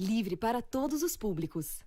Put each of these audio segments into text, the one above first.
livre para todos os públicos.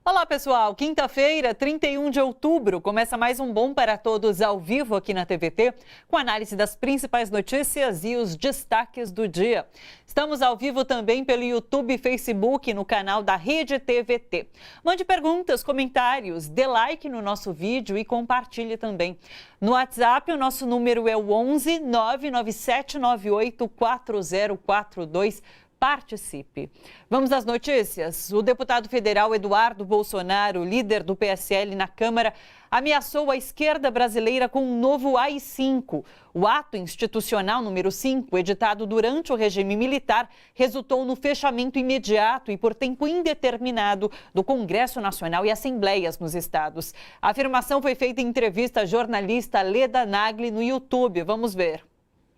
Olá pessoal, quinta-feira, 31 de outubro, começa mais um Bom para Todos ao vivo aqui na TVT, com análise das principais notícias e os destaques do dia. Estamos ao vivo também pelo YouTube e Facebook no canal da Rede TVT. Mande perguntas, comentários, dê like no nosso vídeo e compartilhe também. No WhatsApp, o nosso número é o 11 997 98 4042. Participe. Vamos às notícias. O deputado federal Eduardo Bolsonaro, líder do PSL na Câmara, ameaçou a esquerda brasileira com um novo AI-5. O ato institucional número 5, editado durante o regime militar, resultou no fechamento imediato e por tempo indeterminado do Congresso Nacional e assembleias nos estados. A afirmação foi feita em entrevista à jornalista Leda Nagli no YouTube. Vamos ver.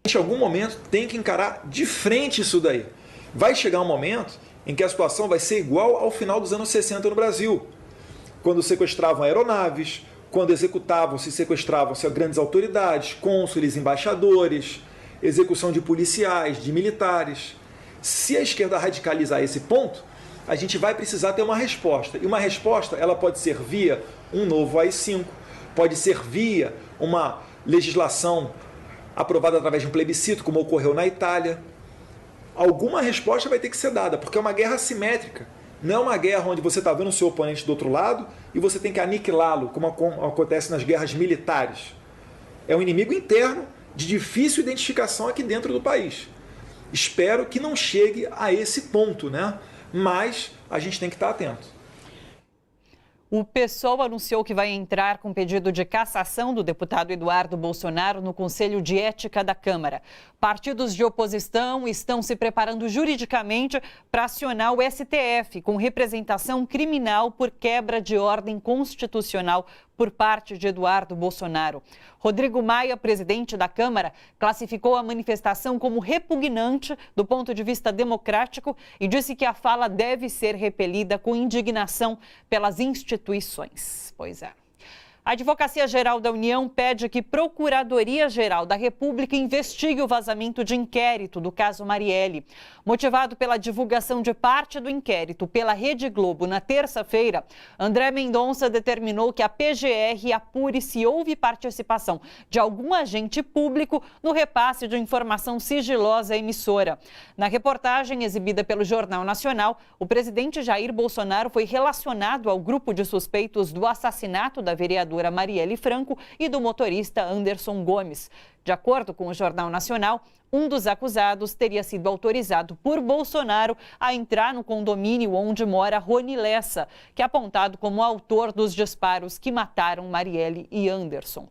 Em algum momento tem que encarar de frente isso daí. Vai chegar um momento em que a situação vai ser igual ao final dos anos 60 no Brasil, quando sequestravam aeronaves, quando sequestravam-se grandes autoridades, cônsules, embaixadores, execução de policiais, de militares. Se a esquerda radicalizar esse ponto, a gente vai precisar ter uma resposta. E uma resposta ela pode ser via um novo AI-5, pode ser via uma legislação aprovada através de um plebiscito, como ocorreu na Itália. Alguma resposta vai ter que ser dada, porque é uma guerra assimétrica. Não é uma guerra onde você está vendo o seu oponente do outro lado e você tem que aniquilá-lo, como acontece nas guerras militares. É um inimigo interno de difícil identificação aqui dentro do país. Espero que não chegue a esse ponto, né? Mas a gente tem que estar atento. O PSOL anunciou que vai entrar com pedido de cassação do deputado Eduardo Bolsonaro no Conselho de Ética da Câmara. Partidos de oposição estão se preparando juridicamente para acionar o STF com representação criminal por quebra de ordem constitucional por parte de Eduardo Bolsonaro. Rodrigo Maia, presidente da Câmara, classificou a manifestação como repugnante do ponto de vista democrático e disse que a fala deve ser repelida com indignação pelas instituições. Pois é. A Advocacia Geral da União pede que Procuradoria-Geral da República investigue o vazamento de inquérito do caso Marielle. Motivado pela divulgação de parte do inquérito pela Rede Globo na terça-feira, André Mendonça determinou que a PGR apure se houve participação de algum agente público no repasse de informação sigilosa à emissora. Na reportagem exibida pelo Jornal Nacional, o presidente Jair Bolsonaro foi relacionado ao grupo de suspeitos do assassinato da vereadora Marielle Franco e do motorista Anderson Gomes. De acordo com o Jornal Nacional, um dos acusados teria sido autorizado por Bolsonaro a entrar no condomínio onde mora Rony Lessa, que é apontado como autor dos disparos que mataram Marielle e Anderson.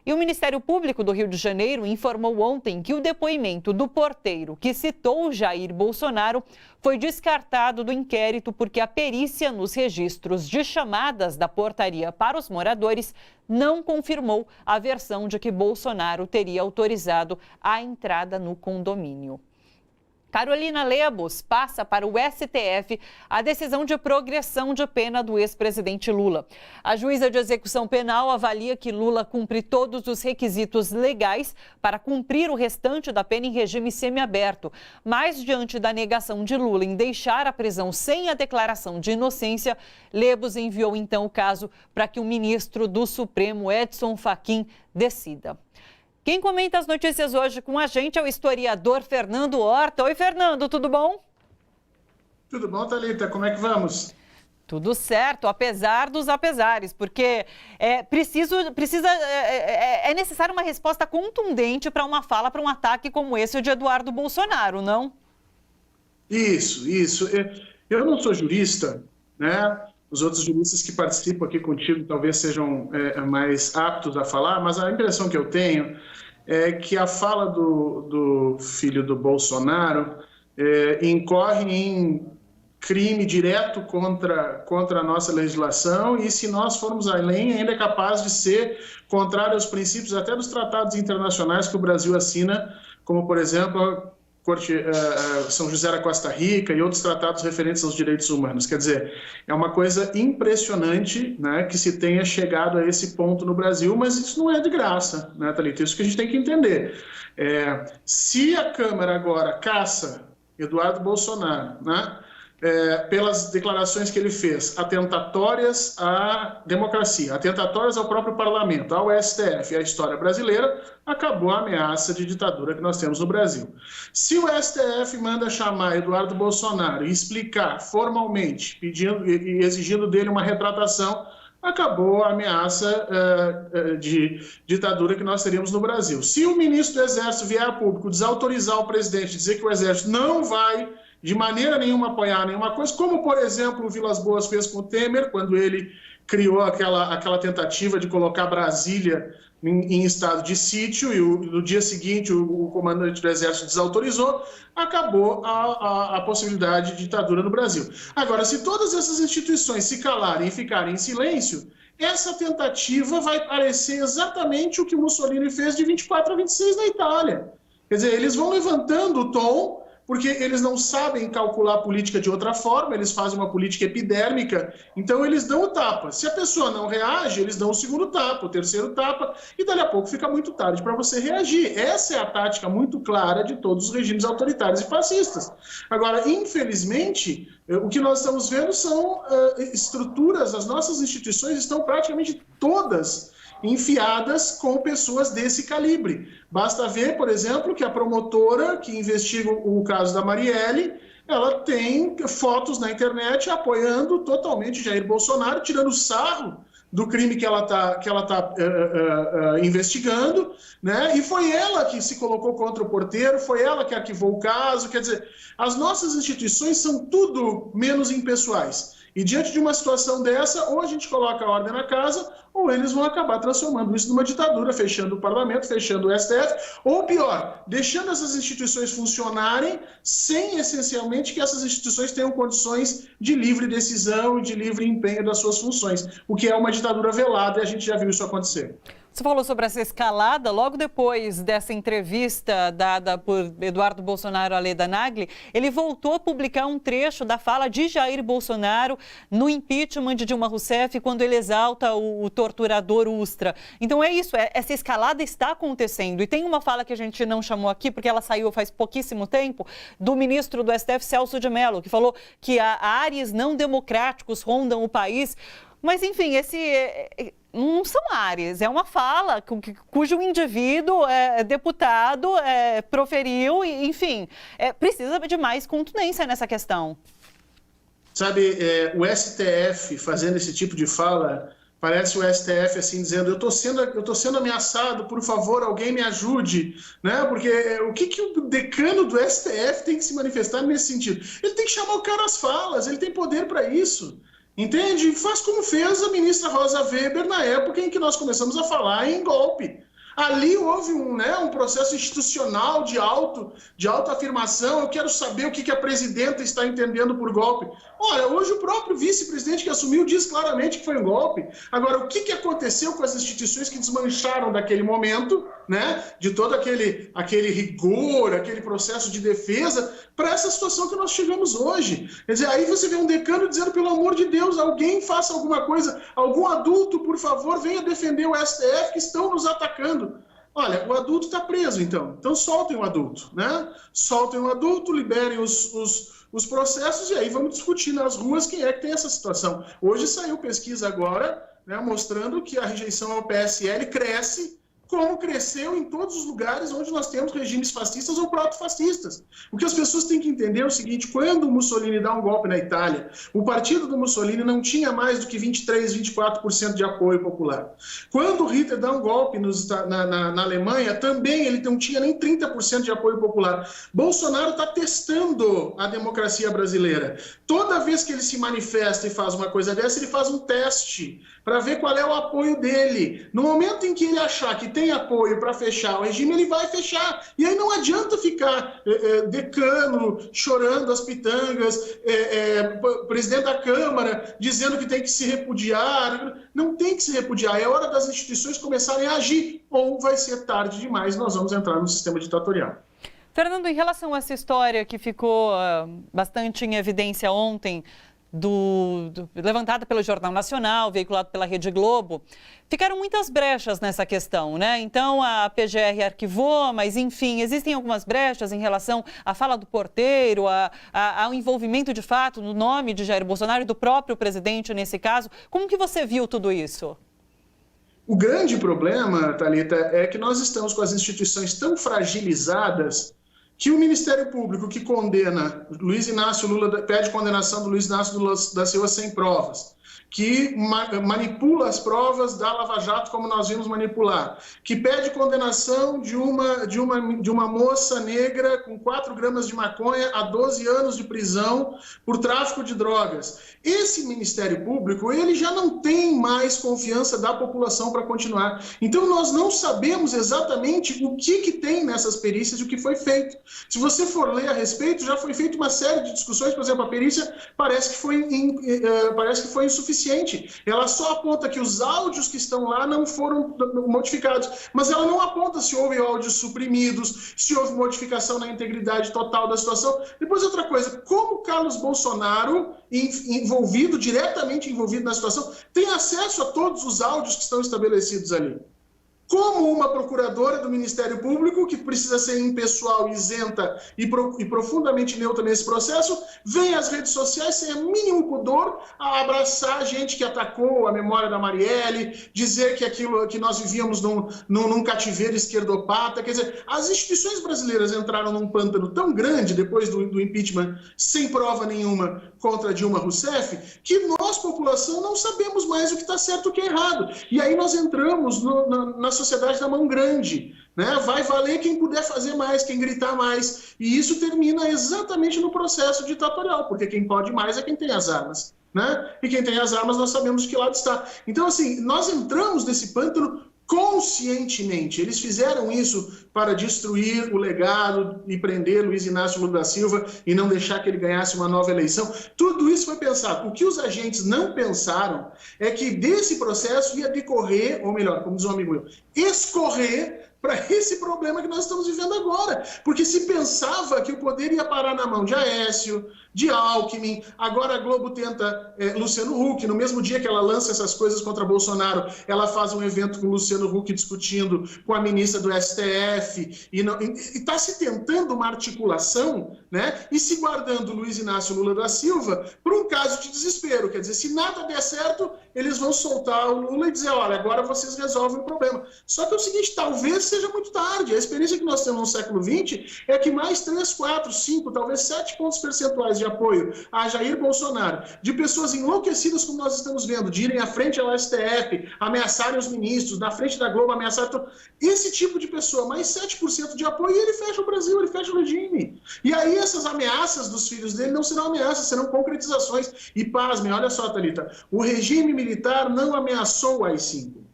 E o Ministério Público do Rio de Janeiro informou ontem que o depoimento do porteiro que citou Jair Bolsonaro foi descartado do inquérito porque a perícia nos registros de chamadas da portaria para os moradores não confirmou a versão de que Bolsonaro teria autorizado a entrada no condomínio. Carolina Lebos passa para o STF a decisão de progressão de pena do ex-presidente Lula. A juíza de execução penal avalia que Lula cumpre todos os requisitos legais para cumprir o restante da pena em regime semiaberto. Mas, diante da negação de Lula em deixar a prisão sem a declaração de inocência, Lebos enviou então o caso para que o ministro do Supremo, Edson Fachin, decida. Quem comenta as notícias hoje com a gente é o historiador Fernando Horta. Oi, Fernando, tudo bom? Tudo bom, Thalita? Como é que vamos? Tudo certo, apesar dos apesares, porque é necessária uma resposta contundente para uma fala, para um ataque como esse de Eduardo Bolsonaro, não? Isso. Eu não sou jurista, né? Os outros juristas que participam aqui contigo talvez sejam mais aptos a falar, mas a impressão que eu tenho é que a fala do filho do Bolsonaro incorre em crime direto contra a nossa legislação e, se nós formos além, ainda é capaz de ser contrário aos princípios até dos tratados internacionais que o Brasil assina, como, por exemplo, São José da Costa Rica e outros tratados referentes aos direitos humanos. Quer dizer, é uma coisa impressionante, né, que se tenha chegado a esse ponto no Brasil, mas isso não é de graça, né, Thalita? Isso que a gente tem que entender. Se a Câmara agora caça Eduardo Bolsonaro, né, pelas declarações que ele fez, atentatórias à democracia, atentatórias ao próprio parlamento, ao STF e à história brasileira, acabou a ameaça de ditadura que nós temos no Brasil. Se o STF manda chamar Eduardo Bolsonaro e explicar formalmente, pedindo e exigindo dele uma retratação, acabou a ameaça de ditadura que nós teríamos no Brasil. Se o ministro do Exército vier a público desautorizar o presidente, dizer que o Exército não vai de maneira nenhuma apoiar nenhuma coisa, como, por exemplo, o Vilas Boas fez com o Temer, quando ele criou aquela tentativa de colocar Brasília em estado de sítio, e no dia seguinte o comandante do Exército desautorizou, acabou a possibilidade de ditadura no Brasil. Agora, se todas essas instituições se calarem e ficarem em silêncio, essa tentativa vai parecer exatamente o que Mussolini fez de 24 a 26 na Itália. Quer dizer, eles vão levantando o tom, porque eles não sabem calcular a política de outra forma, eles fazem uma política epidérmica, então eles dão o tapa. Se a pessoa não reage, eles dão o segundo tapa, o terceiro tapa, e dali a pouco fica muito tarde para você reagir. Essa é a tática muito clara de todos os regimes autoritários e fascistas. Agora, infelizmente, o que nós estamos vendo são estruturas, as nossas instituições estão praticamente todas enfiadas com pessoas desse calibre. Basta ver, por exemplo, que a promotora que investiga o caso da Marielle, ela tem fotos na internet apoiando totalmente Jair Bolsonaro, tirando sarro do crime que ela tá investigando, né? E foi ela que se colocou contra o porteiro, foi ela que arquivou o caso. Quer dizer, as nossas instituições são tudo menos impessoais. E diante de uma situação dessa, ou a gente coloca a ordem na casa, ou eles vão acabar transformando isso numa ditadura, fechando o parlamento, fechando o STF, ou pior, deixando essas instituições funcionarem sem, essencialmente, que essas instituições tenham condições de livre decisão e de livre empenho das suas funções, o que é uma ditadura velada, e a gente já viu isso acontecer. Você falou sobre essa escalada, logo depois dessa entrevista dada por Eduardo Bolsonaro à Leda Nagli, ele voltou a publicar um trecho da fala de Jair Bolsonaro no impeachment de Dilma Rousseff, quando ele exalta o torturador Ustra. Então é isso, essa escalada está acontecendo. E tem uma fala que a gente não chamou aqui, porque ela saiu faz pouquíssimo tempo, do ministro do STF, Celso de Mello, que falou que ares não democráticos rondam o país. Mas, enfim, não são ares, é uma fala cujo indivíduo, deputado, proferiu, e, enfim, precisa de mais contundência nessa questão. Sabe, o STF fazendo esse tipo de fala, parece o STF assim dizendo, eu tô sendo ameaçado, por favor, alguém me ajude, né? Porque o que o decano do STF tem que se manifestar nesse sentido? Ele tem que chamar o cara às falas, ele tem poder para isso. Entende? Faz como fez a ministra Rosa Weber na época em que nós começamos a falar em golpe. Ali houve um processo institucional de autoafirmação. Eu quero saber o que a presidenta está entendendo por golpe. Olha, hoje o próprio vice-presidente que assumiu diz claramente que foi um golpe. Agora, o que aconteceu com as instituições que desmancharam daquele momento, né, de todo aquele rigor, aquele processo de defesa, para essa situação que nós chegamos hoje? Quer dizer, aí você vê um decano dizendo, pelo amor de Deus, alguém faça alguma coisa, algum adulto, por favor, venha defender o STF, que estão nos atacando. Olha, o adulto está preso, então soltem o adulto, né? Soltem o adulto, liberem os processos e aí vamos discutir nas ruas quem é que tem essa situação. Hoje saiu pesquisa agora, né, mostrando que a rejeição ao PSL cresce, como cresceu em todos os lugares onde nós temos regimes fascistas ou proto-fascistas. O que as pessoas têm que entender é o seguinte, quando o Mussolini dá um golpe na Itália, o partido do Mussolini não tinha mais do que 23%, 24% de apoio popular. Quando o Hitler dá um golpe na Alemanha, também ele não tinha nem 30% de apoio popular. Bolsonaro está testando a democracia brasileira. Toda vez que ele se manifesta e faz uma coisa dessa, ele faz um teste para ver qual é o apoio dele. No momento em que ele achar que tem apoio para fechar o regime, ele vai fechar. E aí não adianta ficar decano, chorando as pitangas, presidente da Câmara dizendo que tem que se repudiar. Não tem que se repudiar, é hora das instituições começarem a agir, ou vai ser tarde demais, nós vamos entrar no sistema ditatorial. Fernando, em relação a essa história que ficou bastante em evidência ontem, levantada pelo Jornal Nacional, veiculado pela Rede Globo, ficaram muitas brechas nessa questão, né? Então a PGR arquivou, mas enfim, existem algumas brechas em relação à fala do porteiro, ao envolvimento de fato no nome de Jair Bolsonaro e do próprio presidente nesse caso. Como que você viu tudo isso? O grande problema, Thalita, é que nós estamos com as instituições tão fragilizadas que o Ministério Público, que condena Luiz Inácio Lula, pede condenação do Luiz Inácio Lula da Silva sem provas, que manipula as provas da Lava Jato, como nós vimos manipular, que pede condenação de uma moça negra com 4 gramas de maconha a 12 anos de prisão por tráfico de drogas. Esse Ministério Público, ele já não tem mais confiança da população para continuar. Então, nós não sabemos exatamente o que tem nessas perícias e o que foi feito. Se você for ler a respeito, já foi feita uma série de discussões, por exemplo, a perícia parece que foi insuficiente. Ela só aponta que os áudios que estão lá não foram modificados, mas ela não aponta se houve áudios suprimidos, se houve modificação na integridade total da situação. Depois, outra coisa, como Carlos Bolsonaro, diretamente envolvido na situação, tem acesso a todos os áudios que estão estabelecidos ali? Como uma procuradora do Ministério Público, que precisa ser impessoal, isenta e profundamente neutra nesse processo, vem às redes sociais sem o mínimo pudor a abraçar a gente que atacou a memória da Marielle, dizer que nós vivíamos num cativeiro esquerdopata. Quer dizer, as instituições brasileiras entraram num pântano tão grande depois do impeachment, sem prova nenhuma, contra Dilma Rousseff, que nós, população, não sabemos mais o que está certo e o que é errado. E aí nós entramos na sociedade da mão grande, né? Vai valer quem puder fazer mais, quem gritar mais. E isso termina exatamente no processo ditatorial, porque quem pode mais é quem tem as armas, né? E quem tem as armas nós sabemos de que lado está. Então, assim, nós entramos nesse pântano conscientemente. Eles fizeram isso para destruir o legado e prender Luiz Inácio Lula da Silva e não deixar que ele ganhasse uma nova eleição. Tudo isso foi pensado. O que os agentes não pensaram é que desse processo ia decorrer, ou melhor, como diz um amigo meu, escorrer para esse problema que nós estamos vivendo agora. Porque se pensava que o poder ia parar na mão de Aécio, de Alckmin, agora a Globo tenta Luciano Huck, no mesmo dia que ela lança essas coisas contra Bolsonaro, ela faz um evento com o Luciano Huck discutindo com a ministra do STF, e está se tentando uma articulação, né, e se guardando Luiz Inácio Lula da Silva para um caso de desespero. Quer dizer, se nada der certo, eles vão soltar o Lula e dizer, olha, agora vocês resolvem o problema. Só que é o seguinte, talvez seja muito tarde. A experiência que nós temos no século XX é que mais 3, 4, 5, talvez 7 pontos percentuais de apoio a Jair Bolsonaro, de pessoas enlouquecidas como nós estamos vendo, de irem à frente ao STF, ameaçarem os ministros, na frente da Globo, ameaçar... Esse tipo de pessoa, mais 7% de apoio, e ele fecha o Brasil, ele fecha o regime. E aí essas ameaças dos filhos dele não serão ameaças, serão concretizações. E pasmem, olha só, Thalita, o regime militar não ameaçou o AI-5.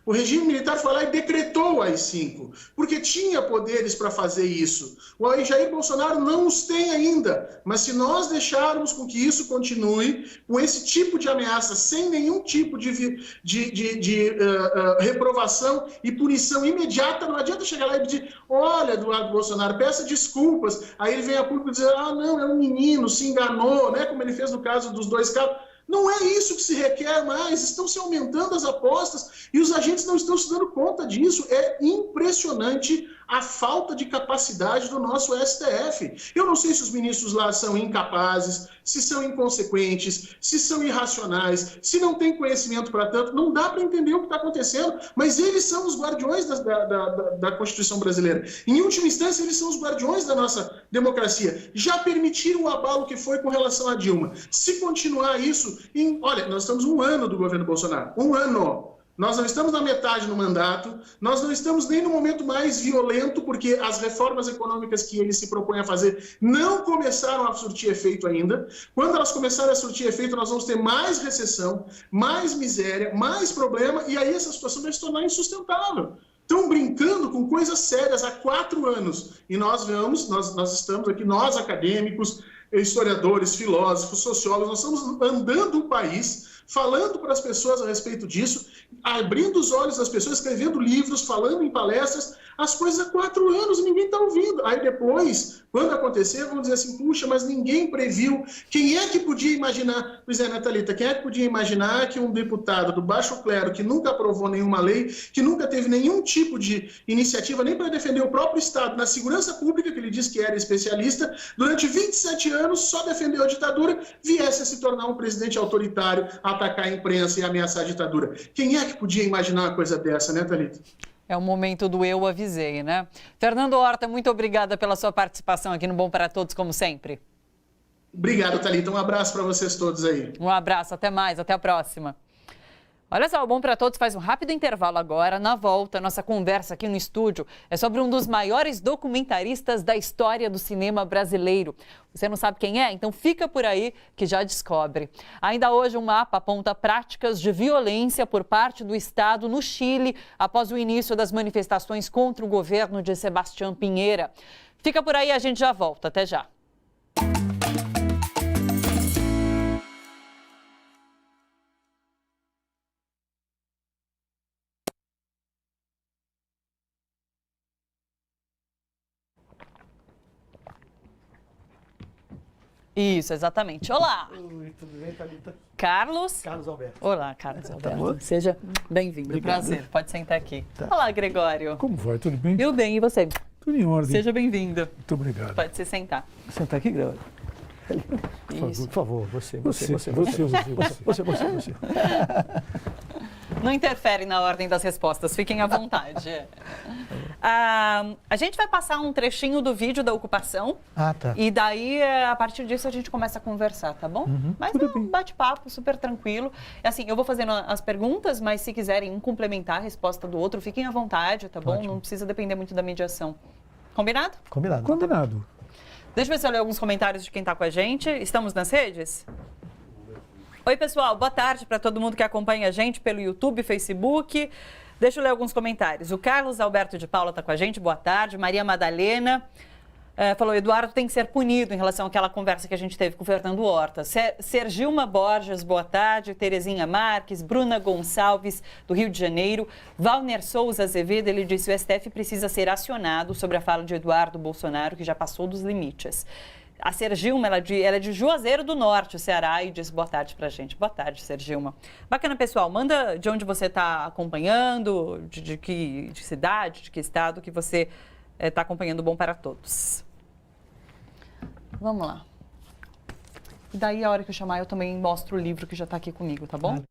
O regime militar foi lá e decretou o AI-5, porque tinha poderes para fazer isso. O Jair Bolsonaro não os tem ainda, mas se nós deixarmos com que isso continue, com esse tipo de ameaça, sem nenhum tipo de reprovação e punição imediata, não adianta chegar lá e pedir, olha, Eduardo Bolsonaro, peça desculpas, aí ele vem a público dizer, não, é um menino, se enganou, né, como ele fez no caso dos 2 carros. Não é isso que se requer mais, estão se aumentando as apostas e os agentes não estão se dando conta disso. É impressionante a falta de capacidade do nosso STF. Eu não sei se os ministros lá são incapazes, se são inconsequentes, se são irracionais, se não têm conhecimento para tanto, não dá para entender o que está acontecendo, mas eles são os guardiões da Constituição brasileira. Em última instância, eles são os guardiões da nossa democracia. Já permitiram o abalo que foi com relação a Dilma. Se continuar isso, olha, nós estamos 1 ano do governo Bolsonaro, 1 ano. Nós não estamos na metade do mandato, nós não estamos nem no momento mais violento, porque as reformas econômicas que ele se propõe a fazer não começaram a surtir efeito ainda. Quando elas começarem a surtir efeito, nós vamos ter mais recessão, mais miséria, mais problema, e aí essa situação vai se tornar insustentável. Estão brincando com coisas sérias há 4 anos. E nós estamos aqui, nós acadêmicos, historiadores, filósofos, sociólogos, nós estamos andando o país, falando para as pessoas a respeito disso, abrindo os olhos das pessoas, escrevendo livros, falando em palestras, as coisas há 4 anos e ninguém está ouvindo. Aí depois, quando acontecer, vão dizer assim, puxa, mas ninguém previu. Quem é que podia imaginar, pois é, Natalita, quem é que podia imaginar que um deputado do baixo clero, que nunca aprovou nenhuma lei, que nunca teve nenhum tipo de iniciativa nem para defender o próprio Estado na segurança pública, que ele disse que era especialista, durante 27 anos só defendeu a ditadura, viesse a se tornar um presidente autoritário, atacar a imprensa e ameaçar a ditadura. Quem é que podia imaginar uma coisa dessa, né, Thalita? É o momento do eu avisei, né? Fernando Horta, muito obrigada pela sua participação aqui no Bom para Todos, como sempre. Obrigado, Thalita. Um abraço para vocês todos aí. Um abraço, até mais, até a próxima. Olha só, o Bom para Todos faz um rápido intervalo agora. Na volta, nossa conversa aqui no estúdio é sobre um dos maiores documentaristas da história do cinema brasileiro. Você não sabe quem é? Então fica por aí que já descobre. Ainda hoje, um mapa aponta práticas de violência por parte do Estado no Chile após o início das manifestações contra o governo de Sebastião Pinheira. Fica por aí, a gente já volta. Até já. Isso, exatamente. Olá! Oi, tudo bem, Thalita? Carlos Alberto. Olá, Carlos Alberto. Seja bem-vindo. Prazer. Pode sentar aqui. Tá. Olá, Gregório. Como vai? Tudo bem? Eu bem, e você? Tudo em ordem. Seja bem-vindo. Muito obrigado. Pode se sentar. Senta aqui, Gregório. Isso. Por favor, você. Não interfere na ordem das respostas, fiquem à vontade. A gente vai passar um trechinho do vídeo da ocupação. Ah, tá. E daí, a partir disso, a gente começa a conversar, tá bom? Mas é um bate-papo super tranquilo. Assim, eu vou fazendo as perguntas, mas se quiserem um complementar a resposta do outro, fiquem à vontade, tá bom? Ótimo. Não precisa depender muito da mediação. Combinado? Combinado. Combinado. Deixa eu ver se eu leio alguns comentários de quem está com a gente. Estamos nas redes? Oi, pessoal. Boa tarde para todo mundo que acompanha a gente pelo YouTube, Facebook. Deixa eu ler alguns comentários. O Carlos Alberto de Paula está com a gente. Boa tarde. Maria Madalena falou, Eduardo tem que ser punido em relação àquela conversa que a gente teve com o Fernando Horta. Sergilma Borges, boa tarde. Terezinha Marques, Bruna Gonçalves, do Rio de Janeiro. Valner Souza Azevedo, ele disse o STF precisa ser acionado sobre a fala de Eduardo Bolsonaro, que já passou dos limites. A Sergilma, ela é de Juazeiro do Norte, Ceará, e diz boa tarde pra gente. Boa tarde, Sergilma. Bacana, pessoal. Manda de onde você está acompanhando, de que cidade, de que estado que você está acompanhando o Bom para Todos. Vamos lá. E daí, a hora que eu chamar, eu também mostro o livro que já está aqui comigo, tá bom?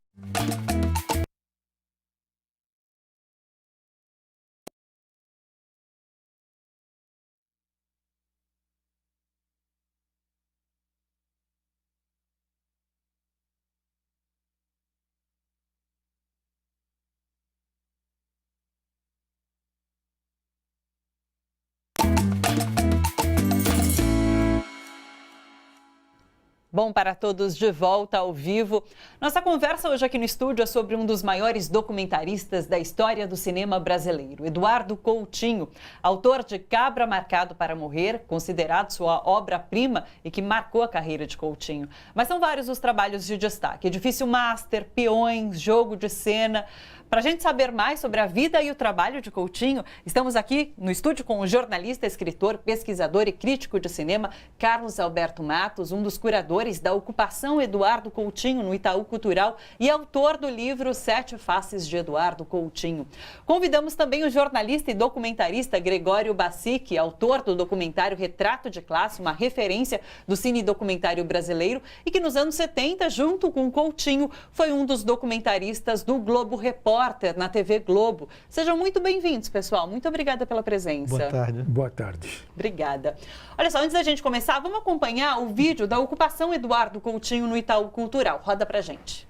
Bom para Todos de volta ao vivo. Nossa conversa hoje aqui no estúdio é sobre um dos maiores documentaristas da história do cinema brasileiro, Eduardo Coutinho, autor de Cabra Marcado para Morrer, considerado sua obra-prima e que marcou a carreira de Coutinho. Mas são vários os trabalhos de destaque: Edifício Master, Peões, Jogo de Cena. Para a gente saber mais sobre a vida e o trabalho de Coutinho, estamos aqui no estúdio com o jornalista, escritor, pesquisador e crítico de cinema, Carlos Alberto Matos, um dos curadores da ocupação Eduardo Coutinho no Itaú Cultural e autor do livro Sete Faces de Eduardo Coutinho. Convidamos também o jornalista e documentarista Gregório Bassic, autor do documentário Retrato de Classe, uma referência do cine documentário brasileiro e que nos anos 70, junto com Coutinho, foi um dos documentaristas do Globo Repórter na TV Globo. Sejam muito bem-vindos, pessoal. Muito obrigada pela presença. Boa tarde. Boa tarde. Obrigada. Olha só, antes da gente começar, vamos acompanhar o vídeo da ocupação Eduardo Coutinho no Itaú Cultural. Roda pra gente.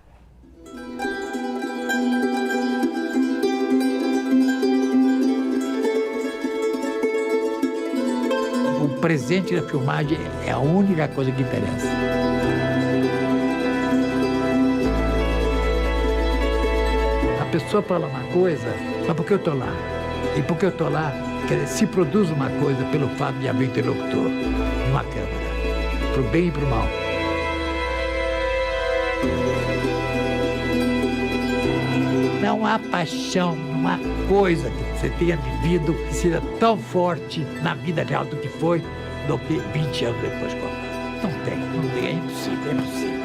O presente da filmagem é a única coisa que interessa. A pessoa fala uma coisa, mas por que eu estou lá? E porque eu estou lá, se produz uma coisa pelo fato de haver interlocutor numa Câmara, para o bem e para o mal. Não há paixão, não há coisa que você tenha vivido que seja tão forte na vida real do que foi, do que 20 anos depois. Não tem, é impossível, é impossível.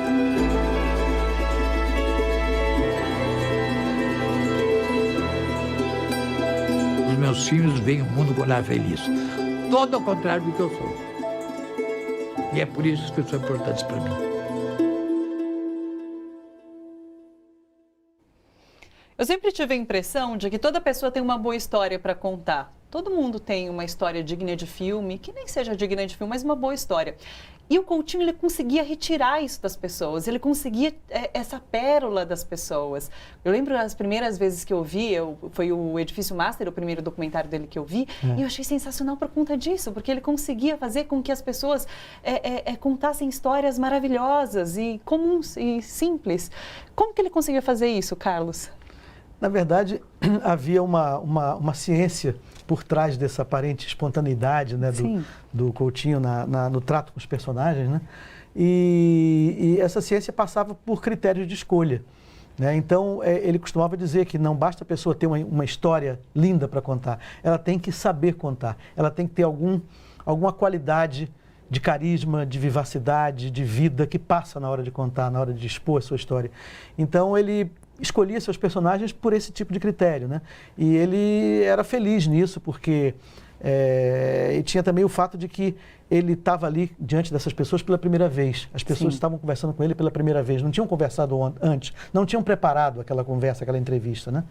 Os meus filhos veem o mundo com olhar feliz. Todo ao contrário do que eu sou. E é por isso que são importantes para mim. Eu sempre tive a impressão de que toda pessoa tem uma boa história para contar. Todo mundo tem uma história digna de filme, que nem seja digna de filme, mas uma boa história. E o Coutinho, ele conseguia retirar isso das pessoas, ele conseguia essa pérola das pessoas. Eu lembro as primeiras vezes que eu vi, foi o Edifício Master, o primeiro documentário dele que eu vi, e eu achei sensacional por conta disso, porque ele conseguia fazer com que as pessoas contassem histórias maravilhosas e comuns e simples. Como que ele conseguia fazer isso, Carlos? Na verdade, havia uma ciência por trás dessa aparente espontaneidade, né, do Coutinho no trato com os personagens, né? E essa ciência passava por critérios de escolha, né? Então, ele costumava dizer que não basta a pessoa ter uma história linda para contar, ela tem que saber contar, ela tem que ter alguma qualidade de carisma, de vivacidade, de vida que passa na hora de contar, na hora de expor a sua história. Então, ele escolhia seus personagens por esse tipo de critério, né? E ele era feliz nisso, porque e tinha também o fato de que ele estava ali diante dessas pessoas pela primeira vez. As pessoas estavam conversando com ele pela primeira vez, não tinham conversado antes, não tinham preparado aquela conversa, aquela entrevista, né?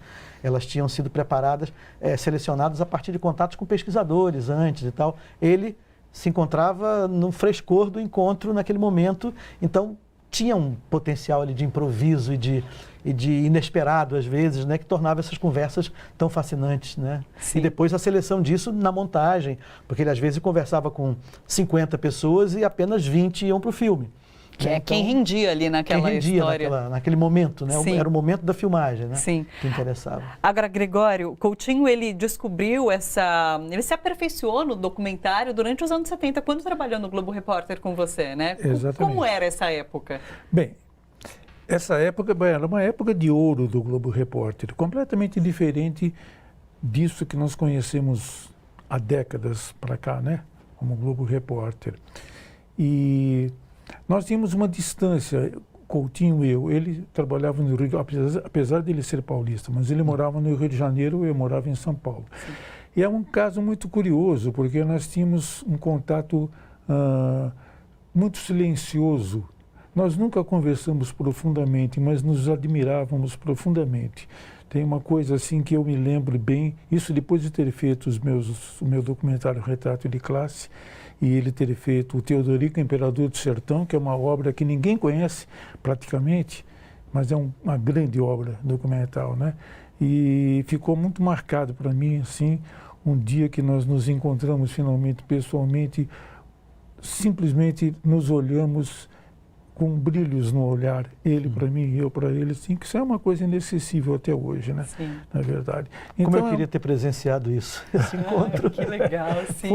Elas tinham sido preparadas, selecionadas a partir de contatos com pesquisadores antes e tal. Ele se encontrava no frescor do encontro naquele momento, então tinha um potencial ali de improviso e de inesperado, às vezes, né, que tornava essas conversas tão fascinantes, né? E depois a seleção disso na montagem, porque ele às vezes conversava com 50 pessoas e apenas 20 iam para o filme. Que é quem rendia ali naquela história. Naquele momento, né? Sim. Era o momento da filmagem, né? Sim. Que interessava. Agora, Gregório, Coutinho, ele descobriu ele se aperfeiçou no documentário durante os anos 70, quando trabalhou no Globo Repórter com você, né? Exatamente. Como era essa época? Bem, essa época era uma época de ouro do Globo Repórter, completamente diferente disso que nós conhecemos há décadas para cá, né? Como Globo Repórter. E nós tínhamos uma distância, Coutinho e eu. Ele trabalhava no Rio, apesar de ele ser paulista, mas ele morava no Rio de Janeiro e eu morava em São Paulo. Sim. E é um caso muito curioso, porque nós tínhamos um contato muito silencioso. Nós nunca conversamos profundamente, mas nos admirávamos profundamente. Tem uma coisa assim que eu me lembro bem, isso depois de ter feito o meu documentário Retrato de Classe, e ele ter feito o Teodorico, Imperador do Sertão, que é uma obra que ninguém conhece praticamente, mas é uma grande obra documental, né? E ficou muito marcado para mim, assim, um dia que nós nos encontramos finalmente, pessoalmente, simplesmente nos olhamos com brilhos no olhar, ele para mim e eu para ele, assim, que isso é uma coisa inacessível até hoje, né? Sim. Na verdade. Então, como eu queria ter presenciado isso, esse encontro. Que legal, sim.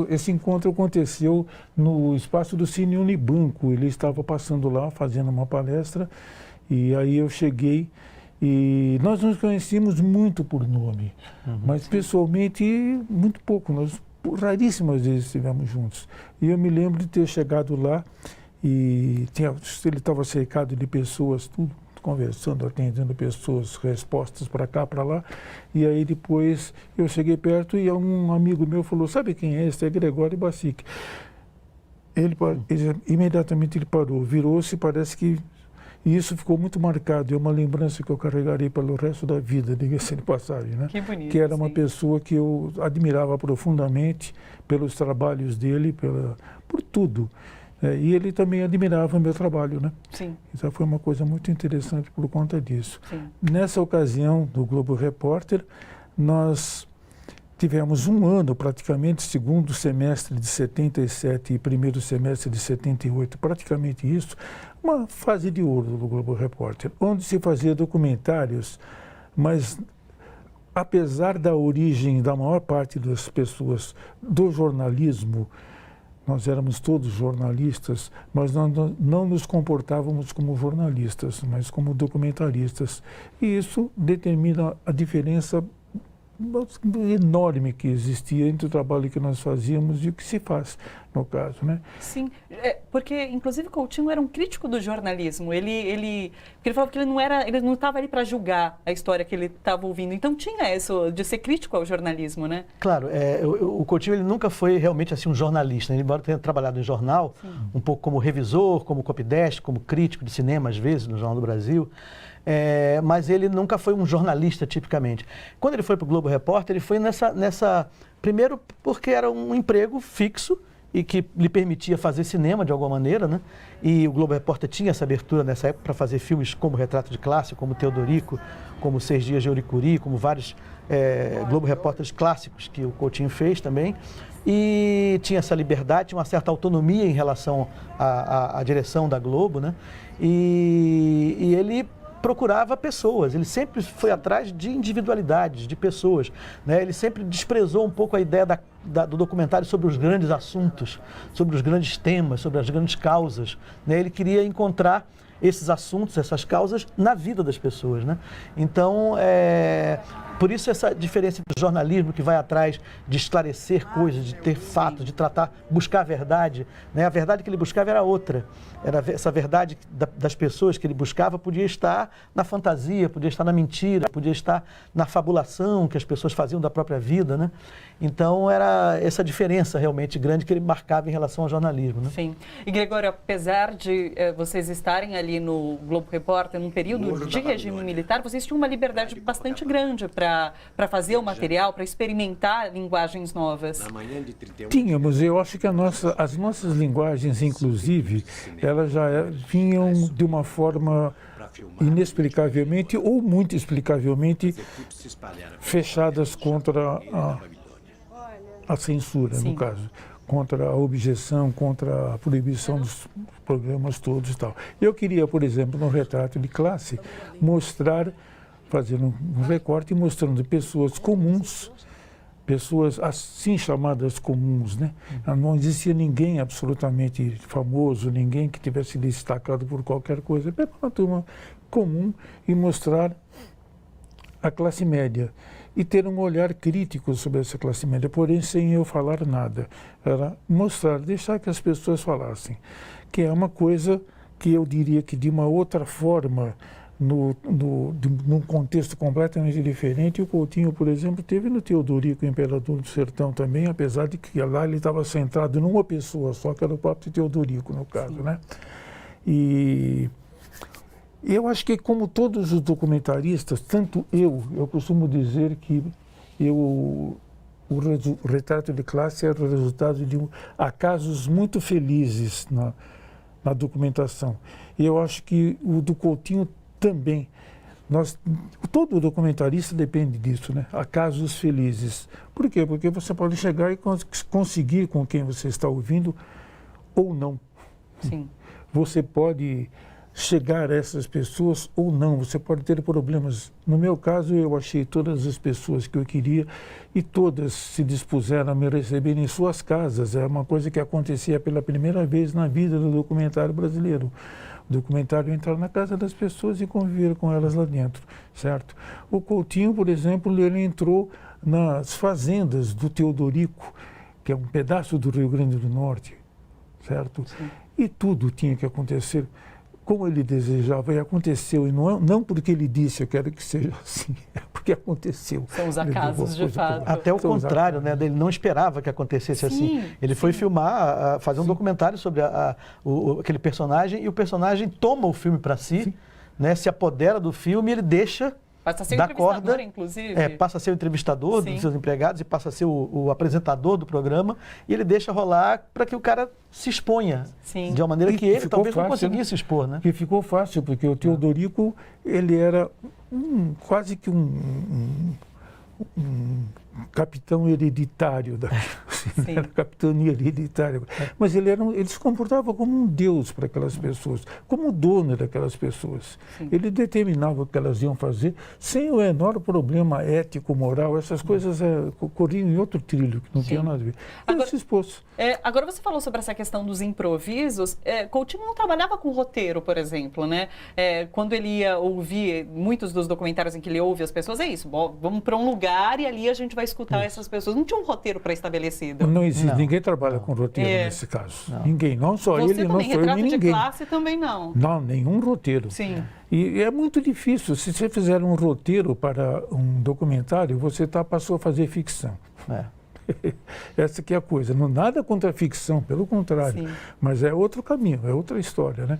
Esse encontro aconteceu no espaço do Cine Unibanco, ele estava passando lá, fazendo uma palestra, e aí eu cheguei, e nós nos conhecíamos muito por nome, mas pessoalmente muito pouco, nós raríssimas vezes estivemos juntos. E eu me lembro de ter chegado lá, e ele estava cercado de pessoas, tudo conversando, atendendo pessoas, respostas para cá, para lá. E aí depois eu cheguei perto e um amigo meu falou, sabe quem é esse? É Gregório Bacic. Imediatamente ele parou, virou-se, parece que... E isso ficou muito marcado, é uma lembrança que eu carregarei pelo resto da vida, diga-se de passagem, né? Que bonito, que era uma pessoa que eu admirava profundamente pelos trabalhos dele, por tudo. E ele também admirava o meu trabalho, né? Sim. Então foi uma coisa muito interessante por conta disso. Sim. Nessa ocasião do Globo Repórter, nós tivemos um ano praticamente, segundo semestre de 77 e primeiro semestre de 78, praticamente isso, uma fase de ouro do Globo Repórter, onde se fazia documentários, mas apesar da origem da maior parte das pessoas do jornalismo, nós éramos todos jornalistas, mas não nos comportávamos como jornalistas, mas como documentaristas. E isso determina a diferença enorme que existia entre o trabalho que nós fazíamos e o que se faz, no caso, né? Sim, porque inclusive Coutinho era um crítico do jornalismo. Ele falava que ele não estava ali para julgar a história que ele estava ouvindo. Então tinha isso de ser crítico ao jornalismo, né? Claro, o Coutinho ele nunca foi realmente assim um jornalista. Ele, embora tenha trabalhado em jornal, um pouco como revisor, como copydesk, como crítico de cinema às vezes no Jornal do Brasil. Mas ele nunca foi um jornalista tipicamente. Quando ele foi para o Globo Repórter, ele foi primeiro porque era um emprego fixo e que lhe permitia fazer cinema de alguma maneira, né? E o Globo Repórter tinha essa abertura nessa época para fazer filmes como Retrato de Classe, como Teodorico, como 6 Dias de Ouricuri, como vários Globo Repórteres clássicos que o Coutinho fez também. E tinha essa liberdade, tinha uma certa autonomia em relação à direção da Globo, né? E ele procurava pessoas, ele sempre foi atrás de individualidades, de pessoas, né? Ele sempre desprezou um pouco a ideia do documentário sobre os grandes assuntos, sobre os grandes temas, sobre as grandes causas, né? Ele queria encontrar esses assuntos, essas causas na vida das pessoas, né? Então, por isso essa diferença entre o jornalismo que vai atrás de esclarecer coisas, de ter fatos, de buscar a verdade, né? A verdade que ele buscava era outra. Essa verdade das pessoas que ele buscava podia estar na fantasia, podia estar na mentira, podia estar na fabulação que as pessoas faziam da própria vida, né? Então era essa diferença realmente grande que ele marcava em relação ao jornalismo, né? Sim. E Gregório, apesar de vocês estarem ali no Globo Repórter num período de regime militar, vocês tinham uma liberdade bastante grande para fazer o material, para experimentar linguagens novas. Tínhamos, eu acho que as nossas linguagens, inclusive, elas já vinham de uma forma inexplicavelmente ou muito explicavelmente fechadas contra a censura, no caso, contra a objeção, contra a proibição dos programas todos e tal. Eu queria, por exemplo, no Retrato de Classe, fazendo um recorte mostrando pessoas comuns, pessoas assim chamadas comuns, né? Não existia ninguém absolutamente famoso, ninguém que tivesse destacado por qualquer coisa. Pegar uma turma comum e mostrar a classe média e ter um olhar crítico sobre essa classe média, porém sem eu falar nada. Era mostrar, deixar que as pessoas falassem, que é uma coisa que eu diria que de uma outra forma, num contexto completamente diferente. O Coutinho, por exemplo, teve no Teodorico, Imperador do Sertão também, apesar de que lá ele estava centrado numa pessoa só, que era o próprio Teodorico, no caso, né? E eu acho que, como todos os documentaristas, tanto eu costumo dizer que o Retrato de Classe era o resultado de acasos muito felizes na documentação. E eu acho que o do Coutinho também. Todo documentarista depende disso, né? Acasos felizes. Por quê? Porque você pode chegar e conseguir com quem você está ouvindo ou não. Sim. Você pode chegar a essas pessoas ou não. Você pode ter problemas. No meu caso, eu achei todas as pessoas que eu queria e todas se dispuseram a me receber em suas casas. É uma coisa que acontecia pela primeira vez na vida do documentário brasileiro. O documentário entrar na casa das pessoas e conviver com elas lá dentro, certo? O Coutinho, por exemplo, ele entrou nas fazendas do Teodorico, que é um pedaço do Rio Grande do Norte, certo? Sim. E tudo tinha que acontecer como ele desejava, e aconteceu, e não porque ele disse, eu quero que seja assim, é porque aconteceu. São os acasos, de fato. Até o contrário, né? Ele não esperava que acontecesse assim. Ele foi filmar, fazer um documentário sobre aquele personagem, e o personagem toma o filme para si, né? Se apodera do filme e ele deixa... Passa a ser o entrevistador, inclusive. Passa a ser o entrevistador dos seus empregados e passa a ser o apresentador do programa, e ele deixa rolar para que o cara se exponha. Sim. De uma maneira que ele talvez fácil, não conseguisse expor, né? Que ficou fácil, porque o Teodorico, ele era quase que um capitão hereditário Médici, né? Era a capitania hereditária. Mas ele se comportava como um deus para aquelas pessoas, como o dono daquelas pessoas. Sim. Ele determinava o que elas iam fazer sem o menor problema ético, moral. Essas coisas corriam em outro trilho, que não tinha nada a ver. Ele se expôs. Agora você falou sobre essa questão dos improvisos. Coutinho não trabalhava com roteiro, por exemplo, né? Quando ele ia ouvir muitos dos documentários em que ele ouve as pessoas, é isso, vamos para um lugar e ali a gente vai escutar essas pessoas. Não tinha um roteiro pré-estabelecido. Não existe, ninguém trabalha com roteiro nesse caso. Não. Ninguém, não só você ele, também, não só eu, nem ninguém. Retrato de classe também não. Não, nenhum roteiro. Sim. E é muito difícil. Se você fizer um roteiro para um documentário, você passou a fazer ficção. Essa que é a coisa. Não nada contra a ficção, pelo contrário. Sim. Mas é outro caminho, é outra história, né?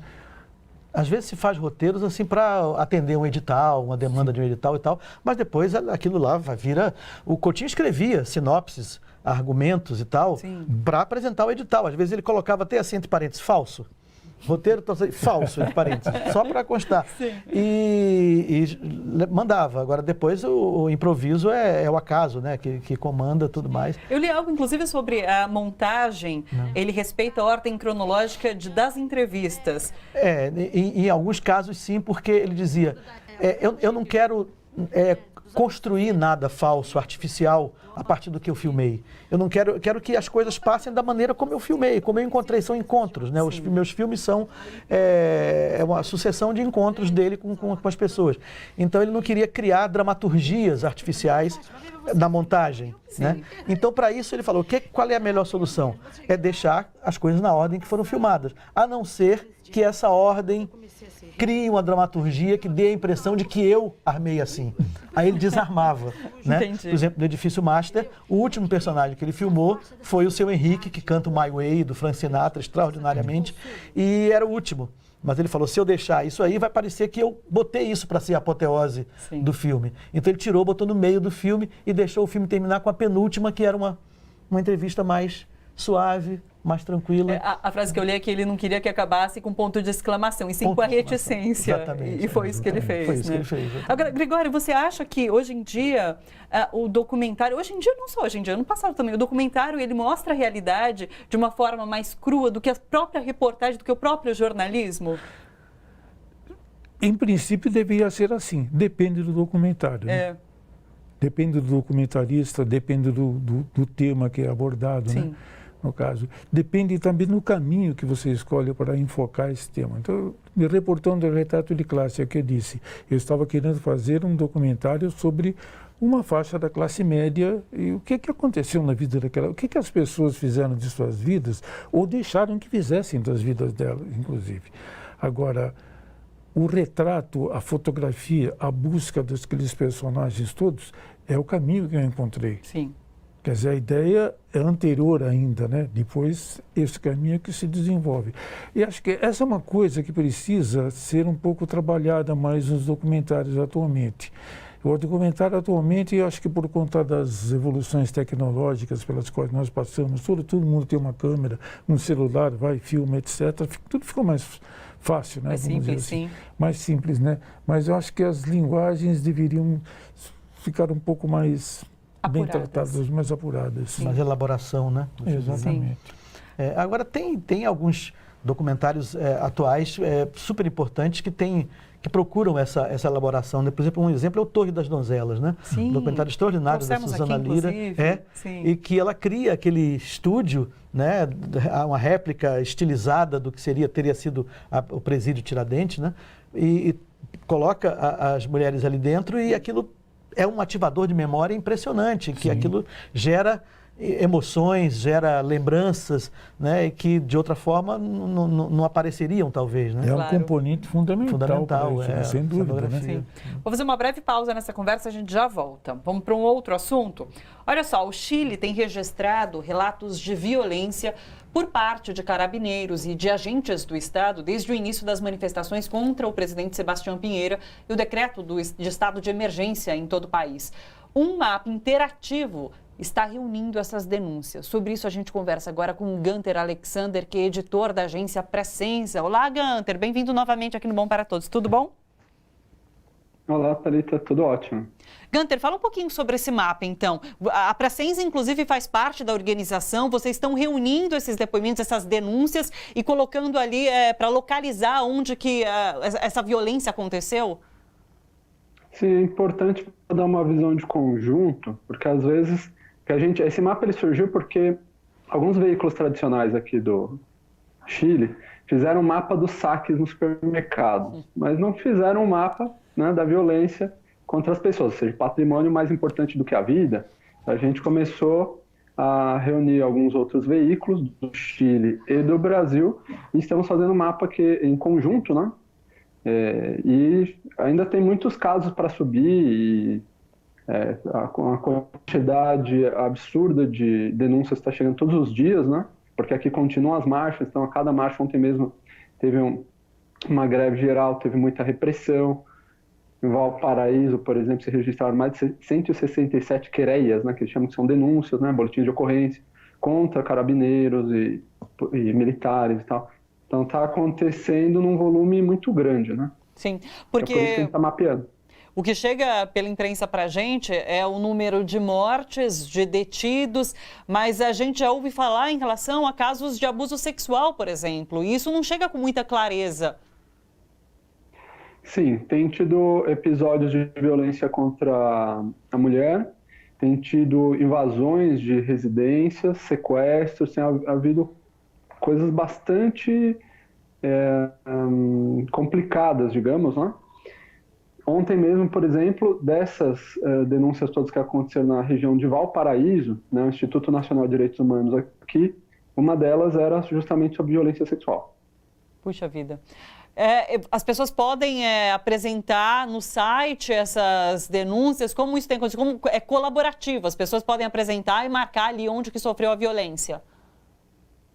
Às vezes se faz roteiros assim para atender um edital, uma demanda de um edital e tal, mas depois aquilo lá vira... O Coutinho escrevia sinopses, argumentos e tal, para apresentar o edital. Às vezes ele colocava até assim, entre parênteses, falso. Roteiro falso, entre parênteses, só para constar. E mandava. Agora, depois, o improviso é o acaso, né? Que comanda tudo mais. Eu li algo, inclusive, sobre a montagem. Ele respeita a ordem cronológica das entrevistas. Em alguns casos, sim, porque ele dizia, eu não quero construir nada falso, artificial, a partir do que eu filmei. Eu não quero que as coisas passem da maneira como eu filmei, como eu encontrei, são encontros, né? Os meus filmes são uma sucessão de encontros dele com as pessoas. Então ele não queria criar dramaturgias artificiais na montagem, né? Então para isso ele falou, qual é a melhor solução? É deixar as coisas na ordem que foram filmadas, a não ser que essa ordem crie uma dramaturgia que dê a impressão de que eu armei assim. Aí ele desarmava, né? Por exemplo, no Edifício Master, o último personagem que ele filmou foi o Seu Henrique, que canta o My Way, do Frank Sinatra, extraordinariamente, e era o último. Mas ele falou, se eu deixar isso aí, vai parecer que eu botei isso para ser a apoteose do filme. Então ele tirou, botou no meio do filme e deixou o filme terminar com a penúltima, que era uma entrevista mais suave, mais tranquila. A frase que eu li é que ele não queria que acabasse com ponto de exclamação, e sim com a reticência. Exatamente. E foi isso que ele fez. Foi isso que ele fez. Exatamente. Agora, Gregório, você acha que hoje em dia o documentário, hoje em dia, não só hoje em dia, no passado também, o documentário ele mostra a realidade de uma forma mais crua do que a própria reportagem, do que o próprio jornalismo? Em princípio deveria ser assim, depende do documentário. Né? Depende do documentarista, depende do tema que é abordado, né? No caso. Depende também do caminho que você escolhe para enfocar esse tema. Então, me reportando ao Retrato de Classe, é o que eu disse. Eu estava querendo fazer um documentário sobre uma faixa da classe média e o que aconteceu na vida daquela... O que as pessoas fizeram de suas vidas ou deixaram que fizessem das vidas delas, inclusive. Agora, o retrato, a fotografia, a busca daqueles personagens todos é o caminho que eu encontrei. Sim. Quer dizer, a ideia é anterior ainda, né? Depois, esse caminho é que se desenvolve. E acho que essa é uma coisa que precisa ser um pouco trabalhada mais nos documentários atualmente. O documentário atualmente, eu acho que por conta das evoluções tecnológicas pelas quais nós passamos, todo mundo tem uma câmera, um celular, vai, filma, etc. Tudo ficou mais fácil, né? Mais simples, assim. Mais simples, né? Mas eu acho que as linguagens deveriam ficar um pouco mais... bem tratadas, mais apuradas. Mais elaboração, né? Exatamente. Agora, tem alguns documentários atuais super importantes que procuram essa elaboração. Né? Por exemplo, um exemplo é o Torre das Donzelas, né? Sim. Um documentário extraordinário da Suzana Lira. E que ela cria aquele estúdio, né? Uma réplica estilizada do que teria sido o presídio Tiradentes, né? E coloca as mulheres ali dentro e aquilo é um ativador de memória impressionante, que aquilo gera emoções, gera lembranças, né, que de outra forma não apareceriam, talvez. Né? É um componente fundamental sem dúvida. Né? Vou fazer uma breve pausa nessa conversa, a gente já volta. Vamos para um outro assunto. Olha só, o Chile tem registrado relatos de violência por parte de carabineiros e de agentes do Estado desde o início das manifestações contra o presidente Sebastião Pinheira e o decreto de estado de emergência em todo o país. Um mapa interativo está reunindo essas denúncias. Sobre isso a gente conversa agora com o Gunter Alexander, que é editor da agência Presença. Olá, Gunter, bem-vindo novamente aqui no Bom para Todos. Tudo bom? Olá, Thalita, tudo ótimo. Gunter, fala um pouquinho sobre esse mapa, então. A Pracense, inclusive, faz parte da organização. Vocês estão reunindo esses depoimentos, essas denúncias e colocando ali para localizar onde que essa violência aconteceu? Sim, é importante dar uma visão de conjunto, porque às vezes esse mapa ele surgiu porque alguns veículos tradicionais aqui do Chile fizeram um mapa dos saques nos supermercados, mas não fizeram um mapa, né, da violência contra as pessoas, ou seja, patrimônio mais importante do que a vida. A gente começou a reunir alguns outros veículos do Chile e do Brasil e estamos fazendo um mapa em conjunto, né? E ainda tem muitos casos para subir e a quantidade absurda de denúncias está chegando todos os dias, né? Porque aqui continuam as marchas, então a cada marcha ontem mesmo teve uma greve geral, teve muita repressão. Em Valparaíso, por exemplo, se registraram mais de 167 querelhas, né, que eles chamam que são denúncias, né, boletins de ocorrência, contra carabineiros e militares e tal. Então está acontecendo num volume muito grande, né? Sim, É porque por isso que a gente está mapeando. O que chega pela imprensa para a gente é o número de mortes, de detidos, mas a gente já ouve falar em relação a casos de abuso sexual, por exemplo, e isso não chega com muita clareza. Sim, tem tido episódios de violência contra a mulher, tem tido invasões de residências, sequestros, tem havido coisas bastante complicadas, digamos, né? Ontem mesmo, por exemplo, dessas denúncias todas que aconteceram na região de Valparaíso, né, o Instituto Nacional de Direitos Humanos aqui, uma delas era justamente sobre violência sexual. Puxa vida. As pessoas podem apresentar no site essas denúncias, como isso tem acontecido? Como é colaborativo, as pessoas podem apresentar e marcar ali onde que sofreu a violência.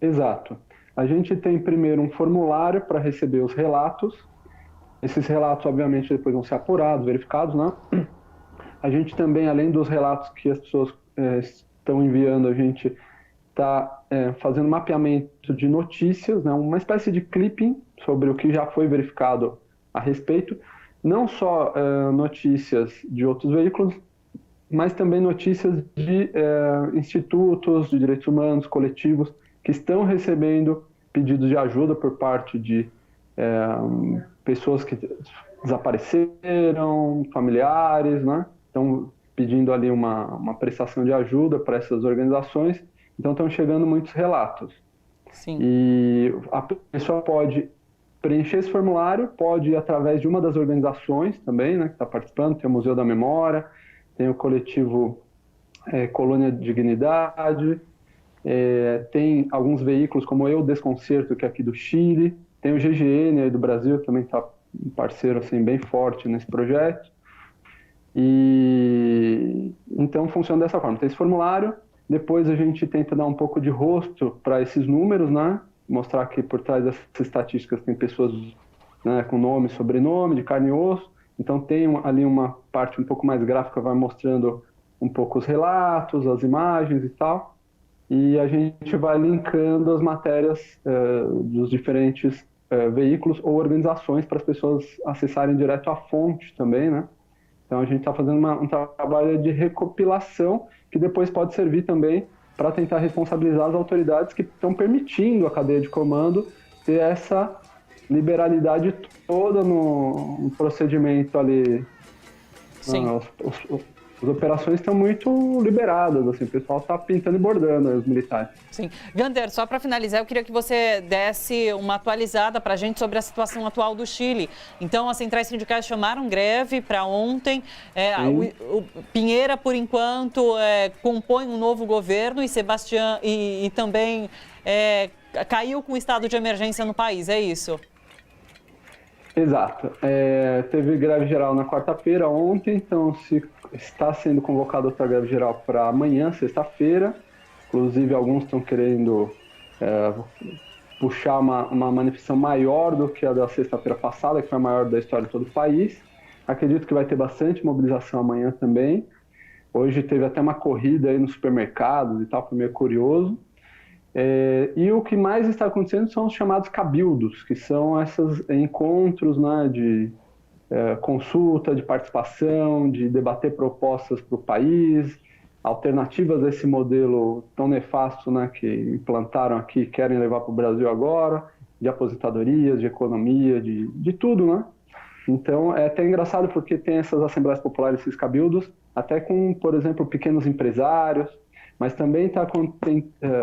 Exato. A gente tem primeiro um formulário para receber os relatos. Esses relatos, obviamente, depois vão ser apurados, verificados, né? A gente também, além dos relatos que as pessoas estão enviando, a gente está fazendo mapeamento de notícias, né? Uma espécie de clipping sobre o que já foi verificado a respeito. Não só notícias de outros veículos, mas também notícias de institutos de direitos humanos, coletivos, que estão recebendo pedidos de ajuda por parte de pessoas que desapareceram, familiares, né? Estão pedindo ali uma prestação de ajuda para essas organizações. Então estão chegando muitos relatos. Sim. E a pessoa pode preencher esse formulário, pode ir através de uma das organizações também, né, que está participando, tem o Museu da Memória, tem o coletivo Colônia de Dignidade, tem alguns veículos como Eu Desconcerto, que é aqui do Chile, tem o GGN aí do Brasil, que também está um parceiro assim, bem forte nesse projeto. E então funciona dessa forma, tem esse formulário, depois a gente tenta dar um pouco de rosto para esses números, né? Mostrar que por trás dessas estatísticas tem pessoas, né, com nome, sobrenome, de carne e osso. Então tem ali uma parte um pouco mais gráfica, vai mostrando um pouco os relatos, as imagens e tal. E a gente vai linkando as matérias dos diferentes veículos ou organizações para as pessoas acessarem direto a fonte também, né? Então a gente está fazendo um trabalho de recopilação que depois pode servir também para tentar responsabilizar as autoridades que estão permitindo a cadeia de comando ter essa liberalidade toda no procedimento ali. Sim. As operações estão muito liberadas, assim, o pessoal está pintando e bordando, os militares. Sim. Gunter, só para finalizar, eu queria que você desse uma atualizada para a gente sobre a situação atual do Chile. Então, as centrais sindicais chamaram greve para ontem. O Piñera, por enquanto, compõe um novo governo e Sebastián e também caiu com o estado de emergência no país, é isso? Exato. Teve greve geral na quarta-feira, ontem, então está sendo convocada outra greve geral para amanhã, sexta-feira. Inclusive, alguns estão querendo puxar uma manifestação maior do que a da sexta-feira passada, que foi a maior da história de todo o país. Acredito que vai ter bastante mobilização amanhã também. Hoje teve até uma corrida aí nos supermercados e tal, foi meio curioso. E o que mais está acontecendo são os chamados cabildos, que são esses encontros, né, de consulta, de participação, de debater propostas para o país, alternativas a esse modelo tão nefasto, né, que implantaram aqui e querem levar para o Brasil agora, de aposentadorias, de economia, de tudo, né? Então, é até engraçado porque tem essas assembleias populares, esses cabildos, até com, por exemplo, pequenos empresários, mas também está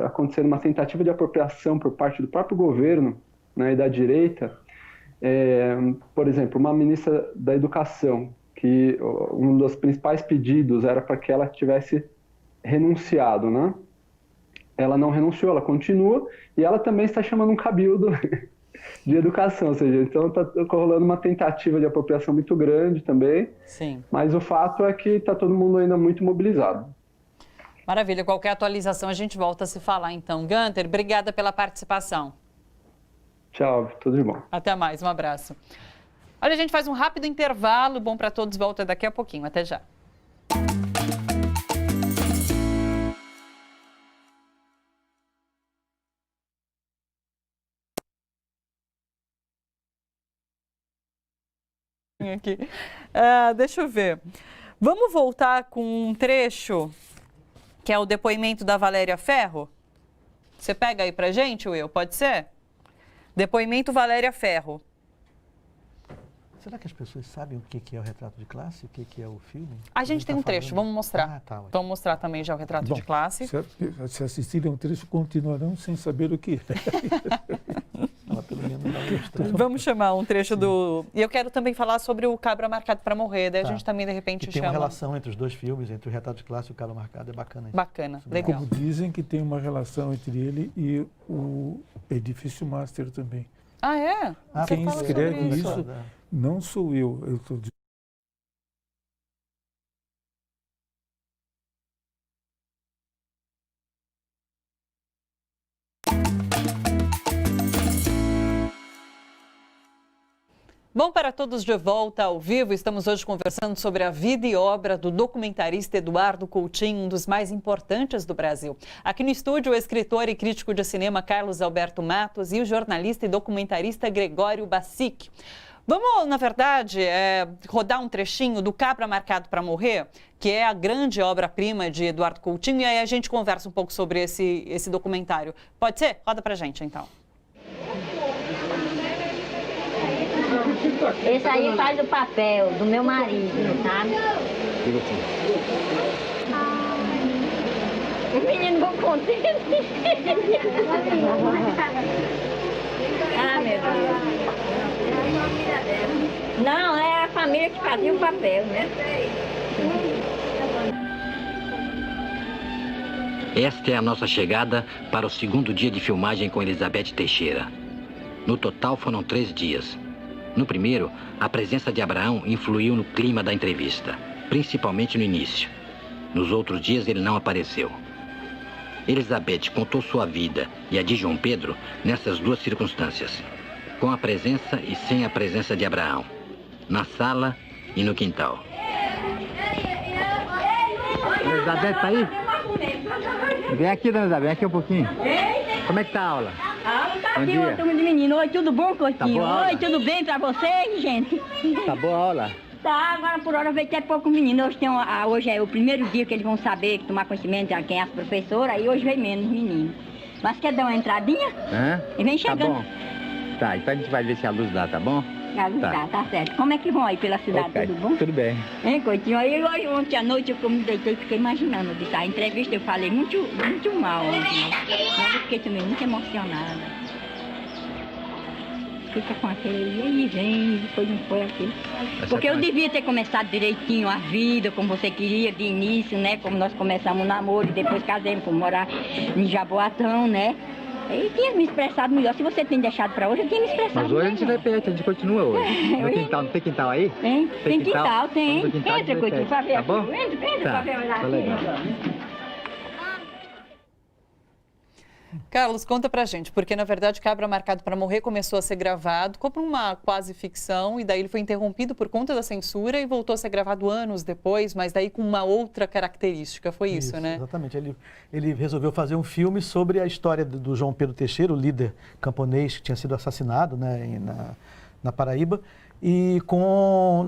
acontecendo uma tentativa de apropriação por parte do próprio governo, né, e da direita. Por exemplo, uma ministra da Educação, que um dos principais pedidos era para que ela tivesse renunciado, né? Ela não renunciou, ela continua, e ela também está chamando um cabildo de educação, ou seja, então está rolando uma tentativa de apropriação muito grande também. Sim. Mas o fato é que está todo mundo ainda muito mobilizado. Maravilha, qualquer atualização a gente volta a se falar então. Gunter, obrigada pela participação. Tchau, tudo de bom. Até mais, um abraço. Olha, a gente faz um rápido intervalo, bom para todos, volta daqui a pouquinho, até já. Aqui. Deixa eu ver. Vamos voltar com um trecho que é o depoimento da Valéria Ferro? Você pega aí pra gente, Will, pode ser? Depoimento Valéria Ferro. Será que as pessoas sabem o que é o retrato de classe? O que é o filme? A gente tem um trecho, vamos mostrar. Tá, vamos mostrar também já o retrato de classe. Se assistirem um trecho, continuarão sem saber o que é. Pelo menos dá uma ilustração. Vamos chamar um trecho do... E eu quero também falar sobre o Cabra Marcado para Morrer, daí a gente também, de repente, tem uma relação entre os dois filmes, entre o Retrato de Classe e o Cabra Marcado, é bacana isso. Bacana, legal. Como dizem que tem uma relação entre ele e o Edifício Master também. Ah, é? Quem escreve isso não sou eu estou dizendo. Bom, para todos de volta ao vivo, estamos hoje conversando sobre a vida e obra do documentarista Eduardo Coutinho, um dos mais importantes do Brasil. Aqui no estúdio, o escritor e crítico de cinema Carlos Alberto Matos e o jornalista e documentarista Gregório Bassic. Vamos, na verdade, rodar um trechinho do Cabra Marcado para Morrer, que é a grande obra-prima de Eduardo Coutinho, e aí a gente conversa um pouco sobre esse documentário. Pode ser? Roda pra gente, então. Esse aí faz o papel do meu marido, sabe? O menino bom contente. Ah, meu Deus. Não, é a família que fazia o papel, né? Esta é a nossa chegada para o segundo dia de filmagem com Elizabeth Teixeira. No total foram 3 dias. No primeiro, a presença de Abraão influiu no clima da entrevista, principalmente no início. Nos outros dias ele não apareceu. Elizabeth contou sua vida e a de João Pedro nessas 2 circunstâncias, com a presença e sem a presença de Abraão, na sala e no quintal. Elizabeth, tá aí? Vem aqui, dona Elizabeth, vem aqui um pouquinho. Como é que tá a aula? A aula tá aqui, uma turma de menino. Oi, tudo bom, Coutinho? Tá. Oi, tudo bem pra vocês, gente? Tá boa a aula? Tá, agora por hora veio até pouco menino. Hoje é o primeiro dia que eles vão saber, tomar conhecimento de quem é as professoras, aí hoje vem menos menino. Mas quer dar uma entradinha? E vem chegando. Tá bom. Tá, então a gente vai ver se a luz dá, tá bom? A luz dá, tá certo. Como é que vão aí pela cidade, tudo bom? Tudo bem. Hein, Coutinho? Aí hoje, ontem à noite eu me deitei e fiquei imaginando disso. A entrevista eu falei muito mal ontem, mas eu fiquei também muito emocionada. Fica com aquele, e vem, depois não foi aquilo. Porque eu devia ter começado direitinho a vida, como você queria, de início, né? Como nós começamos o namoro e depois casamos, fomos morar em Jaboatão, né? Eu tinha me expressado melhor. Se você tem deixado pra hoje, eu tinha me expressado melhor. Mas hoje a gente repete, a gente continua hoje. No quintal, não tem quintal aí? Tem quintal, tem. Entra, Coutinho, pra ver. Tá bom? Entra pra ver lá. Tá legal. Carlos, conta pra gente, porque na verdade Cabra Marcado para Morrer começou a ser gravado como uma quase ficção e daí ele foi interrompido por conta da censura e voltou a ser gravado anos depois, mas daí com uma outra característica, foi isso, né? Exatamente, ele resolveu fazer um filme sobre a história do João Pedro Teixeira, o líder camponês que tinha sido assassinado, né, na Paraíba. e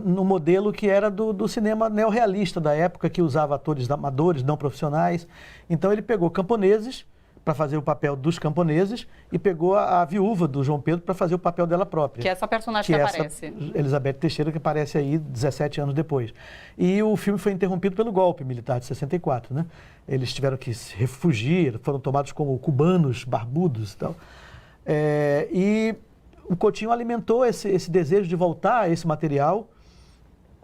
no modelo que era do cinema neorrealista da época, que usava atores amadores, não profissionais. Então ele pegou camponeses para fazer o papel dos camponeses e pegou a viúva do João Pedro para fazer o papel dela própria. Que é essa personagem que aparece. Elizabeth Teixeira, que aparece aí 17 anos depois. E o filme foi interrompido pelo golpe militar de 64, né? Eles tiveram que se refugiar, foram tomados como cubanos, barbudos e tal. E o Coutinho alimentou esse desejo de voltar a esse material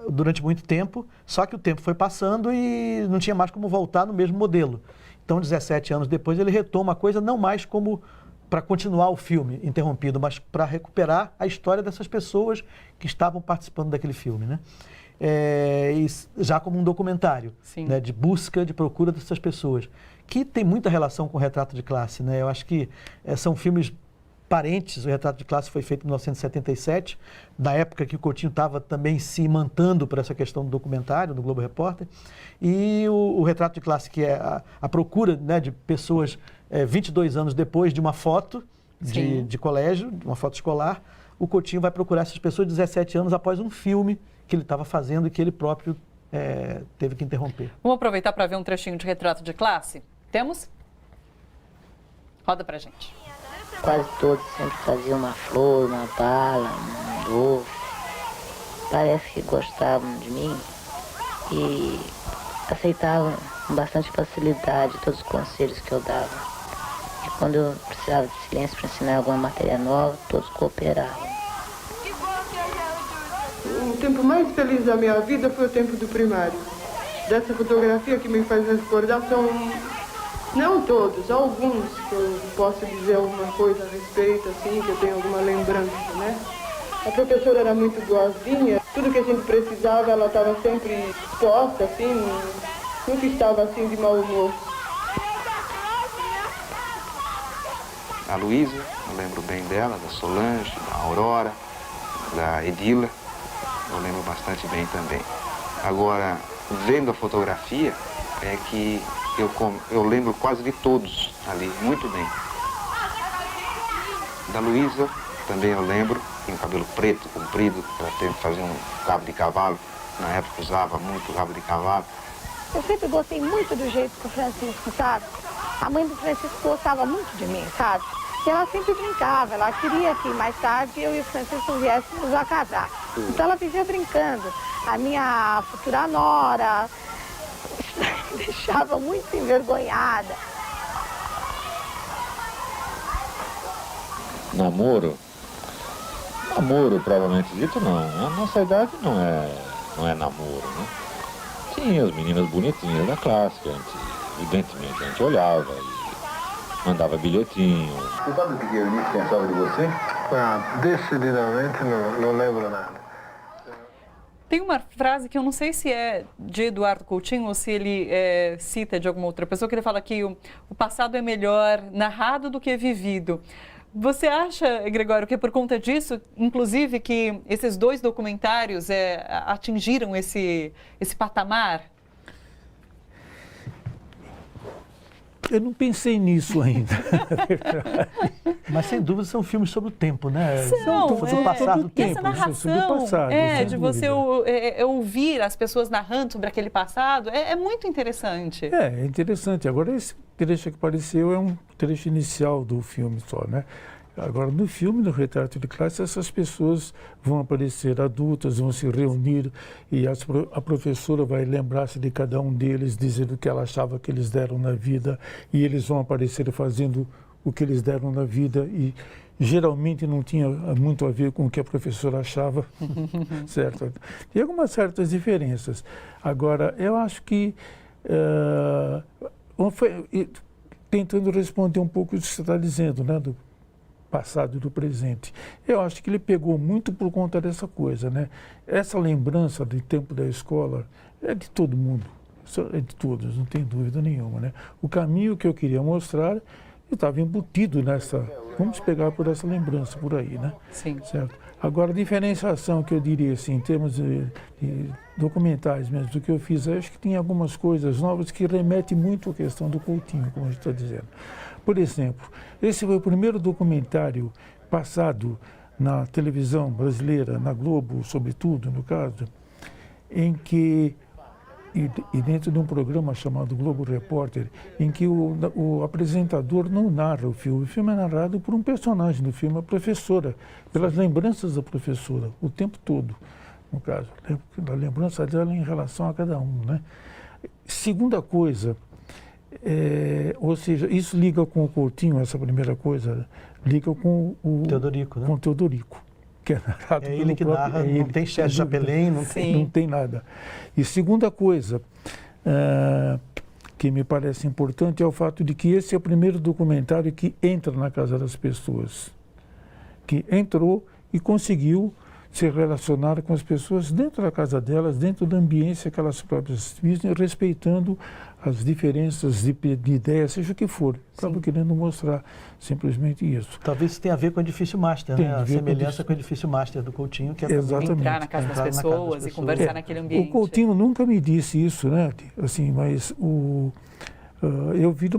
durante muito tempo, só que o tempo foi passando e não tinha mais como voltar no mesmo modelo. Então, 17 anos depois, ele retoma a coisa não mais como para continuar o filme interrompido, mas para recuperar a história dessas pessoas que estavam participando daquele filme, né? E já como um documentário, né, de busca, de procura dessas pessoas, que tem muita relação com o Retrato de Classe, né? Eu acho que são filmes parentes. O Retrato de Classe foi feito em 1977, na época que o Coutinho estava também se imantando por essa questão do documentário, do Globo Repórter. E o Retrato de Classe, que é a procura, né, de pessoas 22 anos depois de uma foto de colégio, de uma foto escolar, o Coutinho vai procurar essas pessoas 17 anos após um filme que ele estava fazendo e que ele próprio teve que interromper. Vamos aproveitar para ver um trechinho de Retrato de Classe? Temos? Roda pra gente. Quase todos sempre faziam uma flor, uma bala, um doce. Parece que gostavam de mim e aceitavam com bastante facilidade todos os conselhos que eu dava. E quando eu precisava de silêncio para ensinar alguma matéria nova, todos cooperavam. O tempo mais feliz da minha vida foi o tempo do primário. Dessa fotografia que me faz recordar são, não todos, alguns que eu posso dizer alguma coisa a respeito, assim, que eu tenho alguma lembrança, né? A professora era muito boazinha, tudo que a gente precisava, ela estava sempre disposta, assim, nunca estava assim de mau humor. A Luísa, eu lembro bem dela, da Solange, da Aurora, da Edila, eu lembro bastante bem também. Agora, vendo a fotografia, é que eu lembro quase de todos ali, muito bem. Da Luísa, também eu lembro, tinha um cabelo preto, comprido, para fazer um rabo de cavalo. Na época usava muito rabo de cavalo. Eu sempre gostei muito do jeito que o Francisco, sabe? A mãe do Francisco gostava muito de mim, sabe? E ela sempre brincava, ela queria que mais tarde eu e o Francisco viéssemos a casar. Então ela vivia brincando. A minha futura nora me deixava muito envergonhada. Namoro? Namoro, provavelmente dito, não. A nossa idade não é namoro, né? Tinha as meninas bonitinhas da classe, que evidentemente a gente olhava e mandava bilhetinho. E quando que Eunice pensava de você? Decididamente não lembro nada. Tem uma frase que eu não sei se é de Eduardo Coutinho ou se ele cita de alguma outra pessoa, que ele fala que o passado é melhor narrado do que vivido. Você acha, Gregório, que é por conta disso, inclusive, que esses dois documentários atingiram esse patamar? Eu não pensei nisso ainda. Mas, sem dúvida, são filmes sobre o tempo, né? São, do passado do tempo. Essa narração, de você ouvir as pessoas narrando sobre aquele passado, é muito interessante. É interessante. Agora, esse trecho que apareceu é um trecho inicial do filme só, né? Agora, no filme, no Retrato de Classe, essas pessoas vão aparecer adultas, vão se reunir e a professora vai lembrar-se de cada um deles, dizendo o que ela achava que eles deram na vida, e eles vão aparecer fazendo o que eles deram na vida, e geralmente não tinha muito a ver com o que a professora achava, certo? Tem algumas certas diferenças. Agora, eu acho que, tentando responder um pouco o que você está dizendo, né, do passado e do presente. Eu acho que ele pegou muito por conta dessa coisa, né? Essa lembrança do tempo da escola é de todo mundo, é de todos, não tem dúvida nenhuma, né? O caminho que eu queria mostrar, eu estava embutido nessa, vamos pegar por essa lembrança por aí, né? Sim. Certo? Agora, a diferenciação que eu diria, assim, em termos de documentais mesmo, do que eu fiz, eu acho que tem algumas coisas novas que remetem muito à questão do Coutinho, como a gente está dizendo. Por exemplo, esse foi o primeiro documentário passado na televisão brasileira, na Globo, sobretudo, no caso, em que, e dentro de um programa chamado Globo Repórter, em que o apresentador não narra o filme é narrado por um personagem do filme, a professora, pelas lembranças da professora, o tempo todo, no caso, da lembrança dela em relação a cada um, né? Segunda coisa, ou seja, isso liga com o Coutinho, essa primeira coisa, liga com o Teodorico, né? Com o Teodorico, que é narrado pelo ele que próprio, narra, não tem chefe Chapelin, não tem nada. E segunda coisa, que me parece importante, é o fato de que esse é o primeiro documentário que entra na casa das pessoas, que entrou e conseguiu se relacionar com as pessoas dentro da casa delas, dentro da ambiência que elas próprias vivem, respeitando as diferenças de ideias, seja o que for. Estava querendo mostrar simplesmente isso. Talvez isso tenha a ver com o Edifício Master, né? A semelhança com o Edifício Master do Coutinho, que é entrar na casa das pessoas e conversar naquele ambiente. O Coutinho nunca me disse isso, né? Assim, mas eu vi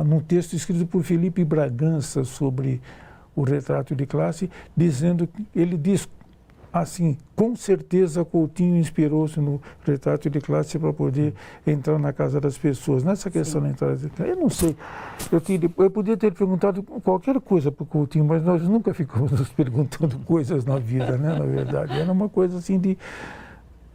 num texto escrito por Felipe Bragança sobre o retrato de classe, dizendo que ele diz assim, com certeza Coutinho inspirou-se no retrato de classe para poder entrar na casa das pessoas. Nessa questão da entrada de classe, eu não sei, eu podia ter perguntado qualquer coisa para o Coutinho, mas nós nunca ficamos nos perguntando coisas na vida, né, na verdade. Era uma coisa assim de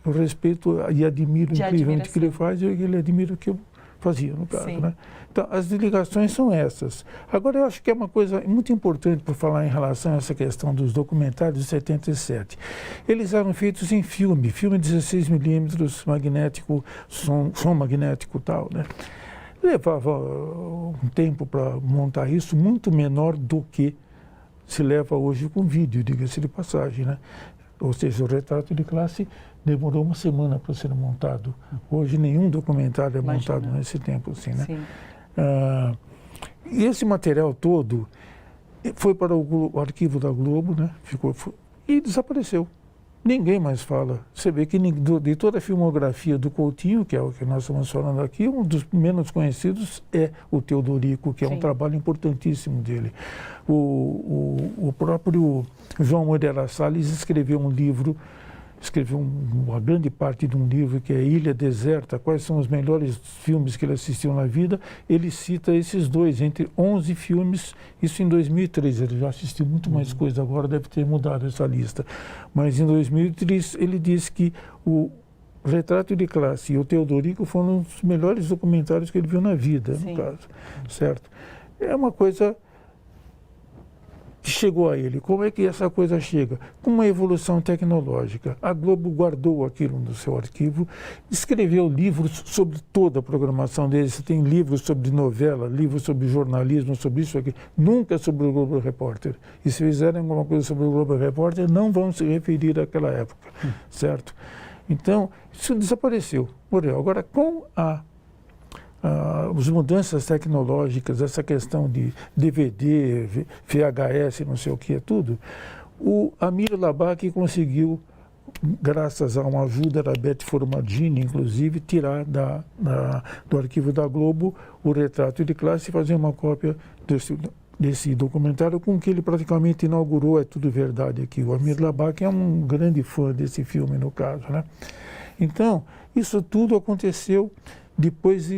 respeito e admiro incrivelmente o que ele faz e ele admira o que eu fazia, no caso, né? Então, as ligações são essas. Agora, eu acho que é uma coisa muito importante para falar em relação a essa questão dos documentários de 77. Eles eram feitos em filme 16mm, magnético, som magnético e tal, né? Levava um tempo para montar isso, muito menor do que se leva hoje com vídeo, diga-se de passagem, né? Ou seja, o retrato de classe demorou uma semana para ser montado. Hoje nenhum documentário é montado nesse tempo, assim, né? E esse material todo foi para o arquivo da Globo, né? E desapareceu. Ninguém mais fala. Você vê que de toda a filmografia do Coutinho, que é o que nós estamos falando aqui, um dos menos conhecidos é o Teodorico, que é um trabalho importantíssimo dele. O próprio João Moreira Salles escreveu uma grande parte de um livro que é Ilha Deserta, quais são os melhores filmes que ele assistiu na vida. Ele cita esses dois, entre 11 filmes, isso em 2003, ele já assistiu muito mais coisa, agora deve ter mudado essa lista. Mas em 2003 ele disse que o Retrato de Classe e o Teodorico foram os melhores documentários que ele viu na vida, no caso, certo? É uma coisa que chegou a ele. Como é que essa coisa chega? Com uma evolução tecnológica. A Globo guardou aquilo no seu arquivo, escreveu livros sobre toda a programação deles. Você tem livros sobre novela, livros sobre jornalismo, sobre isso aqui, nunca sobre o Globo Repórter. E se fizerem alguma coisa sobre o Globo Repórter, não vão se referir àquela época, certo? Então, isso desapareceu, morreu. Agora, com as mudanças tecnológicas, essa questão de DVD, VHS, não sei o que é tudo, o Amir Labaki conseguiu, graças a uma ajuda da Beth Formadini, inclusive, tirar do arquivo da Globo o retrato de classe e fazer uma cópia desse documentário com que ele praticamente inaugurou É Tudo Verdade aqui. O Amir Labaki é um grande fã desse filme, no caso, né? Então, isso tudo aconteceu depois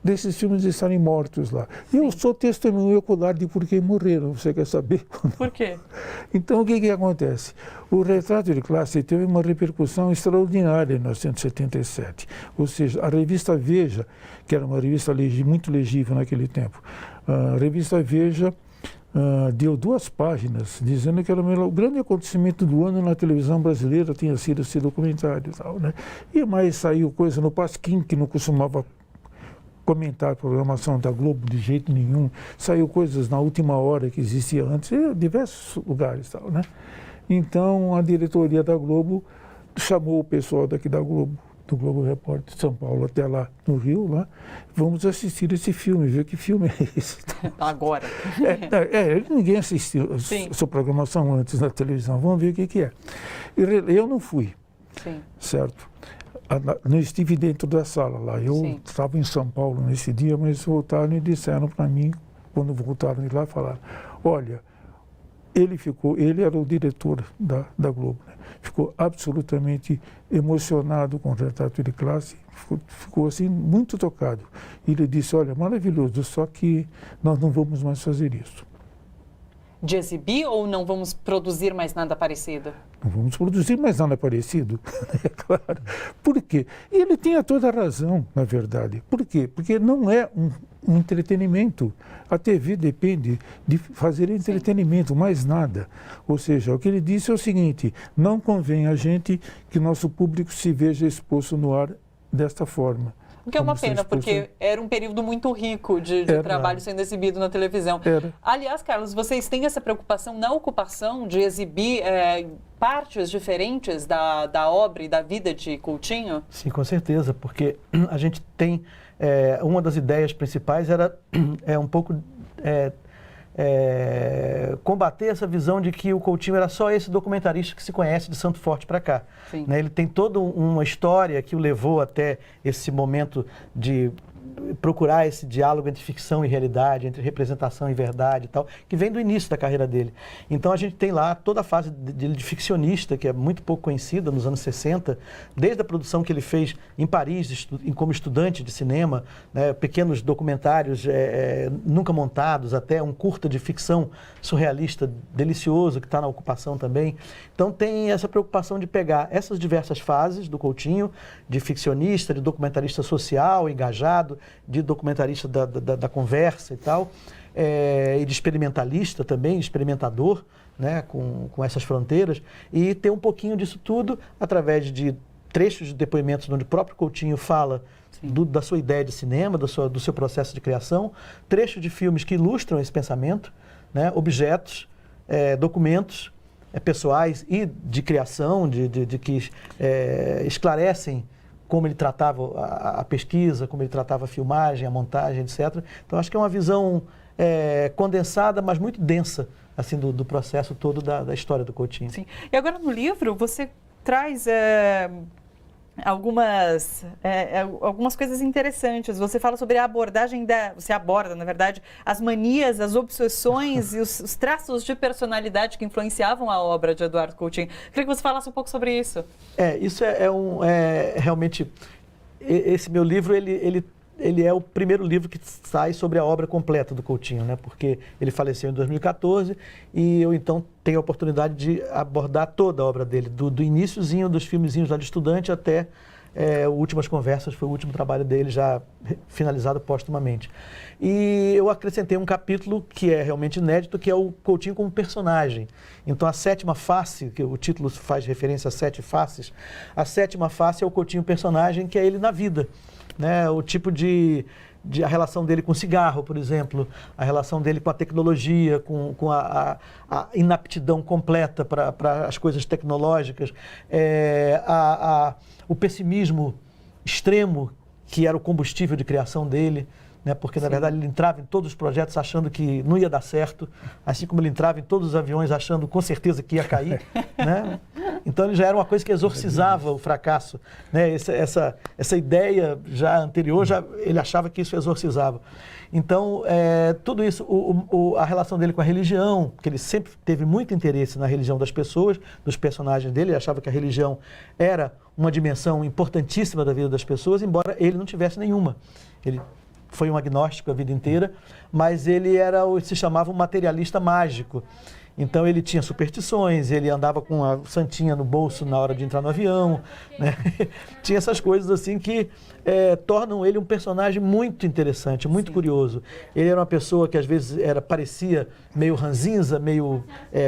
desses filmes estarem mortos lá. E eu sou testemunho ocular de por que morreram, você quer saber? Por quê? Então, o que acontece? O Retrato de Classe teve uma repercussão extraordinária em 1977. Ou seja, a revista Veja, que era uma revista muito legível naquele tempo, a revista Veja deu 2 páginas dizendo que era o grande acontecimento do ano na televisão brasileira tinha sido esse documentário e tal, né? E mais saiu coisa no Pasquim, que não costumava comentar a programação da Globo de jeito nenhum, saiu coisas na última hora que existia antes, em diversos lugares, tal, né? Então a diretoria da Globo chamou o pessoal daqui da Globo, do Globo Repórter de São Paulo até lá no Rio, lá, vamos assistir esse filme, ver que filme é esse. Agora. Ninguém assistiu essa programação antes na televisão, vamos ver o que é. Eu não fui, certo? Não estive dentro da sala lá. Eu estava em São Paulo nesse dia, mas voltaram e disseram para mim, quando voltaram de lá, falaram: olha, ele era o diretor da Globo, né? Ficou absolutamente emocionado com o Retrato de Classe, ficou assim muito tocado. Ele disse, olha, maravilhoso, só que nós não vamos mais fazer isso. De exibir ou não vamos produzir mais nada parecido? Não vamos produzir mais nada parecido, é claro. Por quê? E ele tinha toda a razão, na verdade. Por quê? Porque não é um entretenimento. A TV depende de fazer entretenimento, mais nada. Ou seja, o que ele disse é o seguinte, não convém a gente que nosso público se veja exposto no ar desta forma. O que é uma pena, porque era um período muito rico de trabalho sendo exibido na televisão. Aliás, Carlos, vocês têm essa preocupação na ocupação de exibir partes diferentes da obra e da vida de Coutinho? Sim, com certeza, porque a gente tem... uma das ideias principais era um pouco... combater essa visão de que o Coutinho era só esse documentarista que se conhece de Santo Forte para cá. Né? Ele tem toda uma história que o levou até esse momento de procurar esse diálogo entre ficção e realidade, entre representação e verdade e tal, que vem do início da carreira dele. Então a gente tem lá toda a fase de ficcionista, que é muito pouco conhecida nos anos 60, desde a produção que ele fez em Paris, como estudante de cinema, né, pequenos documentários nunca montados, até um curta de ficção surrealista delicioso, que está na ocupação também. Então tem essa preocupação de pegar essas diversas fases do Coutinho, de ficcionista, de documentarista social, engajado, de documentarista da conversa e tal, e de experimentalista também, experimentador, né, com essas fronteiras, e ter um pouquinho disso tudo através de trechos de depoimentos onde o próprio Coutinho fala da sua ideia de cinema, do seu processo de criação, trechos de filmes que ilustram esse pensamento, né, objetos, documentos pessoais e de criação, de que esclarecem como ele tratava a pesquisa, como ele tratava a filmagem, a montagem, etc. Então, acho que é uma visão condensada, mas muito densa, assim, do processo todo da história do Coutinho. Sim. E agora, no livro, você traz algumas coisas interessantes. Você fala sobre a abordagem você aborda, na verdade, as manias, as obsessões e os traços de personalidade que influenciavam a obra de Eduardo Coutinho. Queria que você falasse um pouco sobre isso. Isso realmente... Esse meu livro, ele é o primeiro livro que sai sobre a obra completa do Coutinho, né? Porque ele faleceu em 2014 e eu, então, tenho a oportunidade de abordar toda a obra dele, do iniciozinho dos filmezinhos lá de estudante até Últimas Conversas, foi o último trabalho dele já finalizado póstumamente. E eu acrescentei um capítulo que é realmente inédito, que é o Coutinho como personagem. Então, a sétima face, que o título faz referência a 7 faces, a sétima face é o Coutinho personagem, que é ele na vida. Né, o tipo a relação dele com o cigarro, por exemplo, a relação dele com a tecnologia, com a inaptidão completa para as coisas tecnológicas, o pessimismo extremo, que era o combustível de criação dele, né, porque, na verdade, ele entrava em todos os projetos achando que não ia dar certo, assim como ele entrava em todos os aviões achando com certeza que ia cair. Né? Então, ele já era uma coisa que exorcizava o fracasso. Né? Essa ideia já anterior, ele achava que isso exorcizava. Então, tudo isso, a relação dele com a religião, que ele sempre teve muito interesse na religião das pessoas, dos personagens dele, ele achava que a religião era uma dimensão importantíssima da vida das pessoas, embora ele não tivesse nenhuma. Ele foi um agnóstico a vida inteira, mas ele se chamava um materialista mágico. Então ele tinha superstições, ele andava com a santinha no bolso na hora de entrar no avião, né? Tinha essas coisas assim que tornam ele um personagem muito interessante, muito curioso. Ele era uma pessoa que às vezes parecia meio ranzinza, meio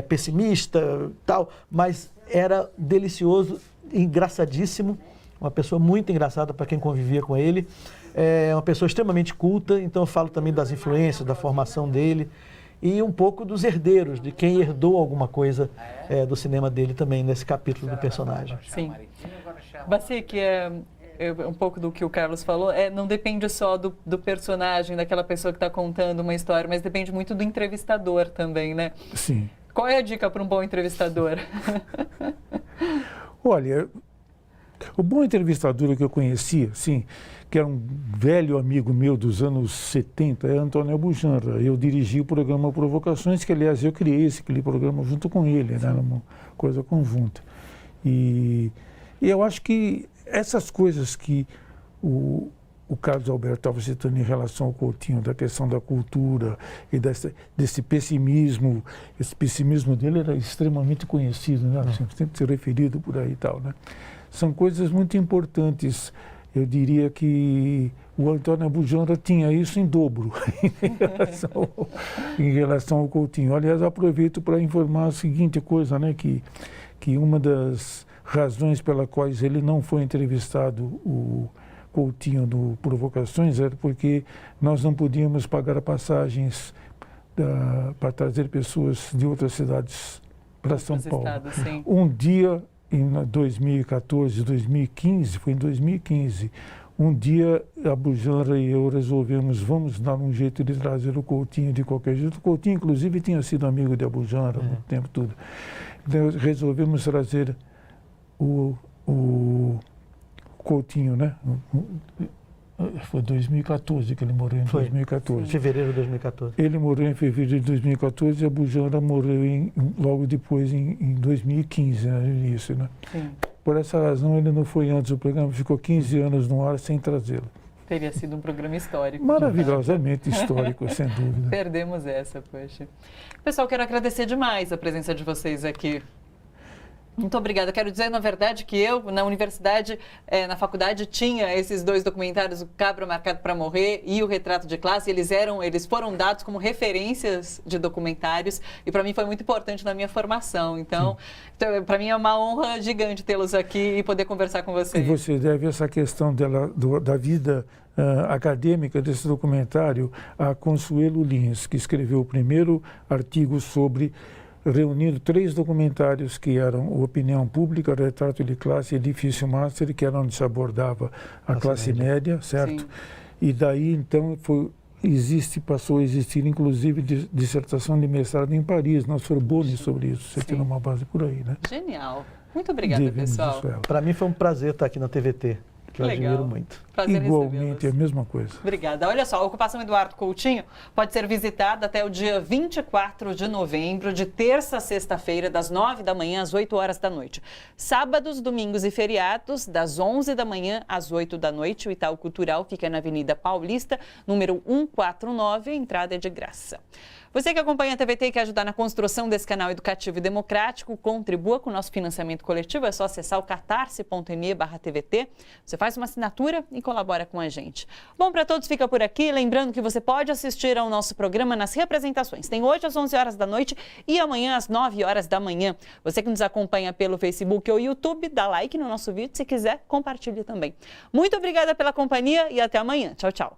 pessimista, tal, mas era delicioso, engraçadíssimo, uma pessoa muito engraçada para quem convivia com ele. É uma pessoa extremamente culta, então eu falo também das influências, da formação dele e um pouco dos herdeiros, de quem herdou alguma coisa do cinema dele também, nesse capítulo do personagem. Sim. Bassi, que um pouco do que o Carlos falou, não depende só do personagem, daquela pessoa que está contando uma história, mas depende muito do entrevistador também, né? Sim. Qual é a dica para um bom entrevistador? Olha, o bom entrevistador que eu conhecia, sim, que era um velho amigo meu dos anos 70, é Antônio Abujanra. Eu dirigi o programa Provocações, que aliás eu criei aquele programa junto com ele, né? Era uma coisa conjunta. E eu acho que essas coisas que o Carlos Alberto estava citando em relação ao Coutinho, da questão da cultura e desse pessimismo, esse pessimismo dele era extremamente conhecido, né? Sempre ser referido por aí e tal, né? São coisas muito importantes. Eu diria que o Antônio Abujanra tinha isso em dobro em relação ao Coutinho. Aliás, aproveito para informar a seguinte coisa, né? Que uma das razões pelas quais ele não foi entrevistado, o Coutinho do Provocações, era porque nós não podíamos pagar passagens para trazer pessoas de outras cidades para São Paulo. Um dia, em 2014, 2015, foi em 2015, um dia a Abujanra e eu resolvemos, vamos dar um jeito de trazer o Coutinho de qualquer jeito. O Coutinho, inclusive, tinha sido amigo de Abujanra no tempo todo. Então, resolvemos trazer o Coutinho, né? Foi 2014 que ele morreu, em 2014. Em fevereiro de 2014. Ele morreu em fevereiro de 2014 e a Abujanra morreu logo depois, em 2015, né, no início, né? Sim. Por essa razão, ele não foi antes do programa, ficou 15 anos no ar sem trazê-lo. Teria sido um programa histórico. Maravilhosamente histórico, sem dúvida. Perdemos essa, poxa. Pessoal, quero agradecer demais a presença de vocês aqui. Muito obrigada. Quero dizer, na verdade, que eu, na universidade, na faculdade, tinha esses dois documentários, o Cabra Marcado para Morrer e o Retrato de Classe. Eles foram dados como referências de documentários e, para mim, foi muito importante na minha formação. Então para mim, é uma honra gigante tê-los aqui e poder conversar com vocês. E você deve essa questão da vida acadêmica desse documentário a Consuelo Lins, que escreveu o primeiro artigo sobre, reunindo 3 documentários que eram Opinião Pública, Retrato de Classe e Edifício Master, que era onde se abordava a classe média, certo? Sim. E daí, então, passou a existir, inclusive, dissertação de mestrado em Paris, na Sorbonne, sobre isso. Você tem uma base por aí, né? Genial. Muito obrigada, pessoal. Para mim foi um prazer estar aqui na TVT. Que eu admiro muito. Prazer igualmente, é a mesma coisa. Obrigada. Olha só, a Ocupação Eduardo Coutinho pode ser visitada até o dia 24 de novembro, de terça a sexta-feira, das 9 da manhã às 8 horas da noite. Sábados, domingos e feriados, das 11 da manhã às 8 da noite. O Itaú Cultural fica na Avenida Paulista, número 149, a entrada é de graça. Você que acompanha a TVT e quer ajudar na construção desse canal educativo e democrático, contribua com o nosso financiamento coletivo. É só acessar o catarse.me/TVT. Você faz uma assinatura e colabora com a gente. Bom, para todos fica por aqui. Lembrando que você pode assistir ao nosso programa nas representações. Tem hoje às 11 horas da noite e amanhã às 9 horas da manhã. Você que nos acompanha pelo Facebook ou YouTube, dá like no nosso vídeo. Se quiser, compartilhe também. Muito obrigada pela companhia e até amanhã. Tchau, tchau.